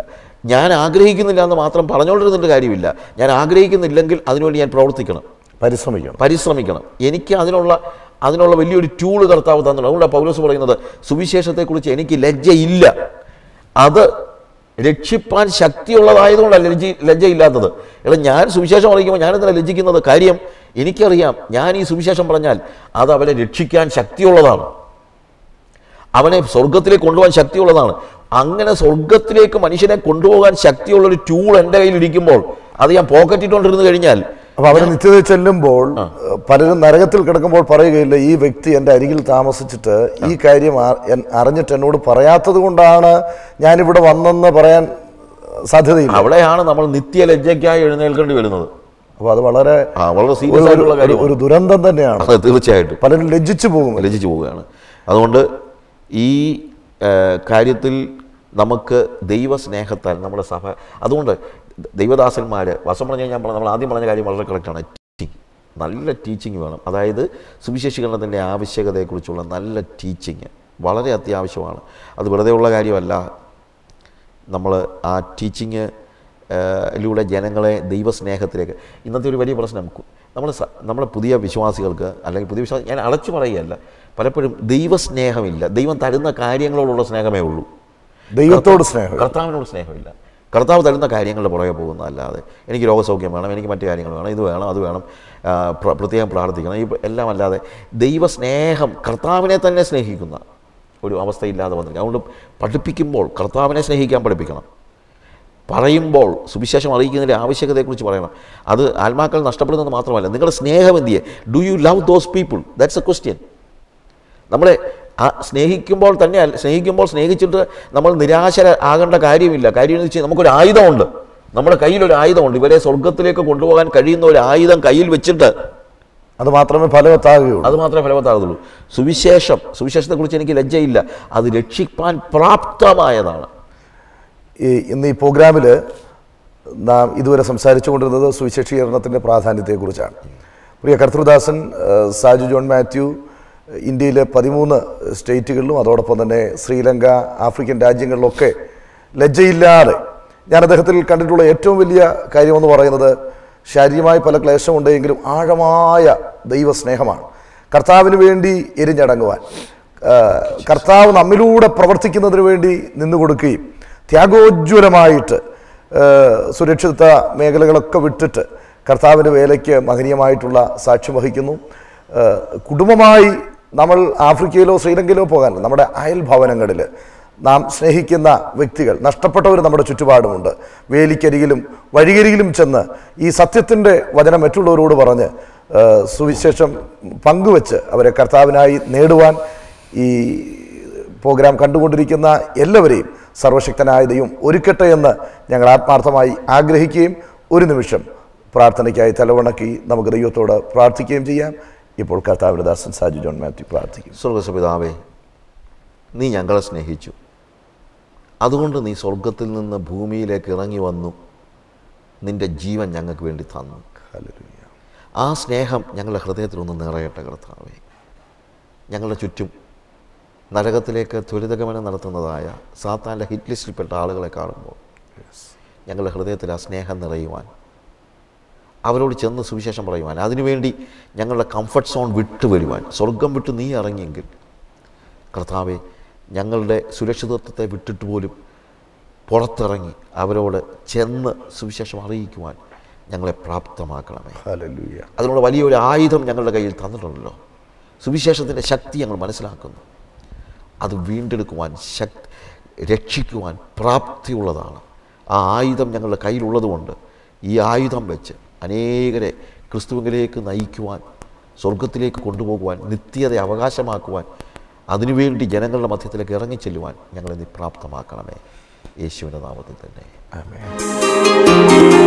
ഞാൻ ആഗ്രഹിക്കുന്നില്ല എന്ന് മാത്രം പറഞ്ഞുകൊണ്ടിരുന്നിട്ട് കാര്യമില്ല. ഞാൻ ആഗ്രഹിക്കുന്നില്ലെങ്കിൽ അതിനുവേണ്ടി ഞാൻ പ്രവർത്തിക്കണം, പരിശ്രമിക്കണം. എനിക്ക് അതിനുള്ള വലിയൊരു ടൂള് കർത്താവ് തന്നുള്ളൂ. അതുകൊണ്ടാണ് പൗലോസ് പറയുന്നത്, സുവിശേഷത്തെക്കുറിച്ച് എനിക്ക് ലജ്ജയില്ല. അത് രക്ഷിപ്പാൻ ശക്തിയുള്ളതായതുകൊണ്ടല്ല ലജ്ജയില്ലാത്തത്. ഞാൻ സുവിശേഷം അറിയിക്കുമ്പോൾ ഞാനെന്തിനാണ് ലജ്ജിക്കുന്നത്? കാര്യം എനിക്കറിയാം, ഞാൻ ഈ സുവിശേഷം പറഞ്ഞാൽ അത് അവനെ രക്ഷിക്കാൻ ശക്തിയുള്ളതാണ്, അവനെ സ്വർഗത്തിലേക്ക് കൊണ്ടുപോകാൻ ശക്തിയുള്ളതാണ്. അങ്ങനെ സ്വർഗത്തിലേക്ക് മനുഷ്യനെ കൊണ്ടുപോകാൻ ശക്തിയുള്ളൊരു ടൂൾ എൻ്റെ കയ്യിലിരിക്കുമ്പോൾ അത് ഞാൻ പോക്കറ്റിട്ടുകൊണ്ടിരുന്നു കഴിഞ്ഞാൽ, അപ്പോൾ അവർ നിത്യത ചെല്ലുമ്പോൾ പലരും നരകത്തിൽ കിടക്കുമ്പോൾ പറയുകയില്ല, ഈ വ്യക്തി എൻ്റെ അരികിൽ താമസിച്ചിട്ട് ഈ കാര്യം അറിഞ്ഞിട്ട് എന്നോട് പറയാത്തത് കൊണ്ടാണ് ഞാനിവിടെ വന്നെന്ന് പറയാൻ സാധ്യതയില്ല. അവിടെയാണ് നമ്മൾ നിത്യലജ്ജയ്ക്കായി എഴുന്നേൽക്കേണ്ടി വരുന്നത്. അപ്പോൾ അത് വളരെ സീരിയസ് ആയിട്ടുള്ള കാര്യം, ഒരു ദുരന്തം തന്നെയാണ്. തീർച്ചയായിട്ടും പലരും ലജ്ജിച്ചു പോവുകയാണ്. അതുകൊണ്ട് ഈ കാര്യത്തിൽ നമുക്ക് ദൈവസ്നേഹത്താൽ നമ്മുടെ സഭ, അതുകൊണ്ട് ദൈവദാസന്മാർ വസം പറഞ്ഞ നമ്മൾ ആദ്യം പറഞ്ഞ കാര്യം വളരെ കറക്റ്റാണ്. ടീച്ചിങ്, നല്ല ടീച്ചിങ് വേണം. അതായത് സുവിശേഷീകരണത്തിൻ്റെ ആവശ്യകതയെക്കുറിച്ചുള്ള നല്ല ടീച്ചിങ് വളരെ അത്യാവശ്യമാണ്. അത് വെറുതെ ഉള്ള കാര്യമല്ല. നമ്മൾ ആ ടീച്ചിങ് ലൂടെ ജനങ്ങളെ ദൈവസ്നേഹത്തിലേക്ക്, ഇന്നത്തെ ഒരു വലിയ പ്രശ്നം നമ്മളെ പുതിയ വിശ്വാസികൾക്ക്, അല്ലെങ്കിൽ പുതിയ വിശ്വാസം, ഞാൻ അടച്ചു പറയുകയല്ല, പലപ്പോഴും ദൈവസ്നേഹമില്ല. ദൈവം തരുന്ന കാര്യങ്ങളോടുള്ള സ്നേഹമേ ഉള്ളൂ, ദൈവത്തോട് സ്നേഹം, കർത്താവിനോട് സ്നേഹമില്ല. കർത്താവ് തരുന്ന കാര്യങ്ങളുടെ പുറകെ പോകുന്നതല്ലാതെ എനിക്ക് രോഗസൗഖ്യം വേണം, എനിക്ക് മറ്റു കാര്യങ്ങൾ വേണം, ഇത് വേണം, അത് വേണം, പ്രത്യേകം പ്രാർത്ഥിക്കണം, ഈ എല്ലാം അല്ലാതെ ദൈവസ്നേഹം, കർത്താവിനെ തന്നെ സ്നേഹിക്കുന്ന ഒരു അവസ്ഥയില്ലാതെ വന്നിരിക്കുക. അതുകൊണ്ട് പഠിപ്പിക്കുമ്പോൾ കർത്താവിനെ സ്നേഹിക്കാൻ പഠിപ്പിക്കണം. പറയുമ്പോൾ സുവിശേഷം അറിയിക്കുന്നതിൻ്റെ ആവശ്യകതയെക്കുറിച്ച് പറയണം. അത് ആത്മാക്കൾ നഷ്ടപ്പെടുന്നത് മാത്രമല്ല, നിങ്ങളുടെ സ്നേഹം എന്തിയെ? Do you love those people? That's A question. നമ്മളെ സ്നേഹിക്കുമ്പോൾ സ്നേഹിച്ചിട്ട് നമ്മൾ നിരാശരാകേണ്ട കാര്യമില്ല. കാര്യം എന്ന് വെച്ചാൽ നമുക്കൊരു ആയുധമുണ്ട്, നമ്മുടെ കയ്യിലൊരു ആയുധമുണ്ട്. ഇവരെ സ്വർഗത്തിലേക്ക് കൊണ്ടുപോകാൻ കഴിയുന്ന ഒരു ആയുധം കയ്യിൽ വെച്ചിട്ട് അത് മാത്രമേ ഫലവത്താകുള്ളൂ. സുവിശേഷത്തെക്കുറിച്ച് എനിക്ക് ലജ്ജയില്ല, അത് രക്ഷിപ്പാൻ പ്രാപ്തമായതാണ്. ഇന്ന് ഈ പ്രോഗ്രാമിൽ നാം ഇതുവരെ സംസാരിച്ചു കൊണ്ടിരുന്നത് സുവിശേഷീകരണത്തിൻ്റെ പ്രാധാന്യത്തെക്കുറിച്ചാണ്. പ്രിയ കർത്തൃദാസൻ സാജു ജോൺ മാത്യു ഇന്ത്യയിലെ 13 സ്റ്റേറ്റുകളിലും അതോടൊപ്പം തന്നെ ശ്രീലങ്ക, ആഫ്രിക്കൻ രാജ്യങ്ങളിലൊക്കെ ലജ്ജയില്ലാതെ, ഞാൻ അദ്ദേഹത്തിൽ കണ്ടിട്ടുള്ള ഏറ്റവും വലിയ കാര്യമെന്ന് പറയുന്നത്, ശാരീരികമായി പല ക്ലേശമുണ്ടെങ്കിലും ആഴമായ ദൈവസ്നേഹമാണ്. കർത്താവിന് വേണ്ടി എരിഞ്ഞടങ്ങുവാൻ, കർത്താവ് നമ്മിലൂടെ പ്രവർത്തിക്കുന്നതിന് വേണ്ടി നിന്നുകൊടുക്കുകയും ത്യാഗോജ്വലമായിട്ട് സുരക്ഷിത മേഖലകളൊക്കെ വിട്ടിട്ട് കർത്താവിൻ്റെ വേലയ്ക്ക് മഹനീയമായിട്ടുള്ള സാക്ഷ്യം വഹിക്കുന്നു. കുടുംബമായി നമ്മൾ ആഫ്രിക്കയിലോ ശ്രീലങ്കയിലോ പോകാൻ, നമ്മുടെ അയൽഭവനങ്ങളിൽ നാം സ്നേഹിക്കുന്ന വ്യക്തികൾ, നഷ്ടപ്പെട്ടവർ നമ്മുടെ ചുറ്റുപാടുമുണ്ട്. വേലിക്കരികിലും വഴികരികിലും ചെന്ന് ഈ സത്യത്തിൻ്റെ വചനം മറ്റുള്ളവരോട് പറഞ്ഞ് സുവിശേഷം പങ്കുവെച്ച് അവരെ കർത്താവിനായി നേടുവാൻ ഈ പ്രോഗ്രാം കണ്ടുകൊണ്ടിരിക്കുന്ന എല്ലാവരെയും സർവശക്തനായ ദൈവം ഒരുക്കട്ടെ എന്ന് ഞങ്ങൾ ആത്മാർത്ഥമായി ആഗ്രഹിക്കുകയും ഒരു നിമിഷം പ്രാർത്ഥനയ്ക്കായി തലവണക്കി നമുക്ക് ദൈവത്തോട് പ്രാർത്ഥിക്കുകയും ചെയ്യാം. ഇപ്പോൾ കർത്താവിൻ്റെ ദാസൻ സാജു ജോൺ മാത്യു പ്രാർത്ഥിക്കും. സ്വർഗ്ഗപിതാവേ, നീ ഞങ്ങളെ സ്നേഹിച്ചു, അതുകൊണ്ട് നീ സ്വർഗത്തിൽ നിന്ന് ഭൂമിയിലേക്ക് ഇറങ്ങി വന്നു, നിൻ്റെ ജീവൻ ഞങ്ങൾക്ക് വേണ്ടി തന്നു. ആ സ്നേഹം ഞങ്ങളുടെ ഹൃദയത്തിലൊന്ന് നിറയട്ടെ കർത്താവേ. ഞങ്ങളുടെ ചുറ്റും നരകത്തിലേക്ക് ത്വരിതഗമനം നടത്തുന്നതായ സാത്താൻ്റെ ഹിറ്റ് ലിസ്റ്റിൽപ്പെട്ട ആളുകളെ കാണുമ്പോൾ ഞങ്ങളുടെ ഹൃദയത്തിൽ ആ സ്നേഹം നിറയുവാൻ, അവരോട് ചെന്ന് സുവിശേഷം പറയുവാൻ, അതിനുവേണ്ടി ഞങ്ങളുടെ കംഫർട്ട് സോൺ വിട്ടു വരുവാൻ, സ്വർഗം വിട്ട് നീ ഇറങ്ങിയെങ്കിൽ കർത്താവെ, ഞങ്ങളുടെ സുരക്ഷിതത്വത്തെ വിട്ടിട്ട് പോലും പുറത്തിറങ്ങി അവരോട് ചെന്ന് സുവിശേഷം അറിയിക്കുവാൻ ഞങ്ങളെ പ്രാപ്തമാക്കണമേ. അതിനുള്ള വലിയൊരു ആയുധം ഞങ്ങളുടെ കയ്യിൽ തന്നിട്ടുണ്ടല്ലോ. സുവിശേഷത്തിൻ്റെ ശക്തി ഞങ്ങൾ മനസ്സിലാക്കുന്നു. അത് വീണ്ടെടുക്കുവാൻ, രക്ഷിക്കുവാൻ പ്രാപ്തിയുള്ളതാണ്. ആ ആയുധം ഞങ്ങളുടെ കയ്യിലുള്ളതുകൊണ്ട് ഈ ആയുധം വെച്ച് അനേകരെ ക്രിസ്തുവിലേക്ക് നയിക്കുവാൻ, സ്വർഗത്തിലേക്ക് കൊണ്ടുപോകുവാൻ, നിത്യത അവകാശമാക്കുവാൻ, അതിനുവേണ്ടി ജനങ്ങളുടെ മധ്യത്തിലേക്ക് ഇറങ്ങിച്ചെല്ലുവാൻ ഞങ്ങളെ നീ പ്രാപ്തമാക്കണമേ. യേശുവിൻ്റെ നാമത്തിൽ തന്നെ ആമേൻ.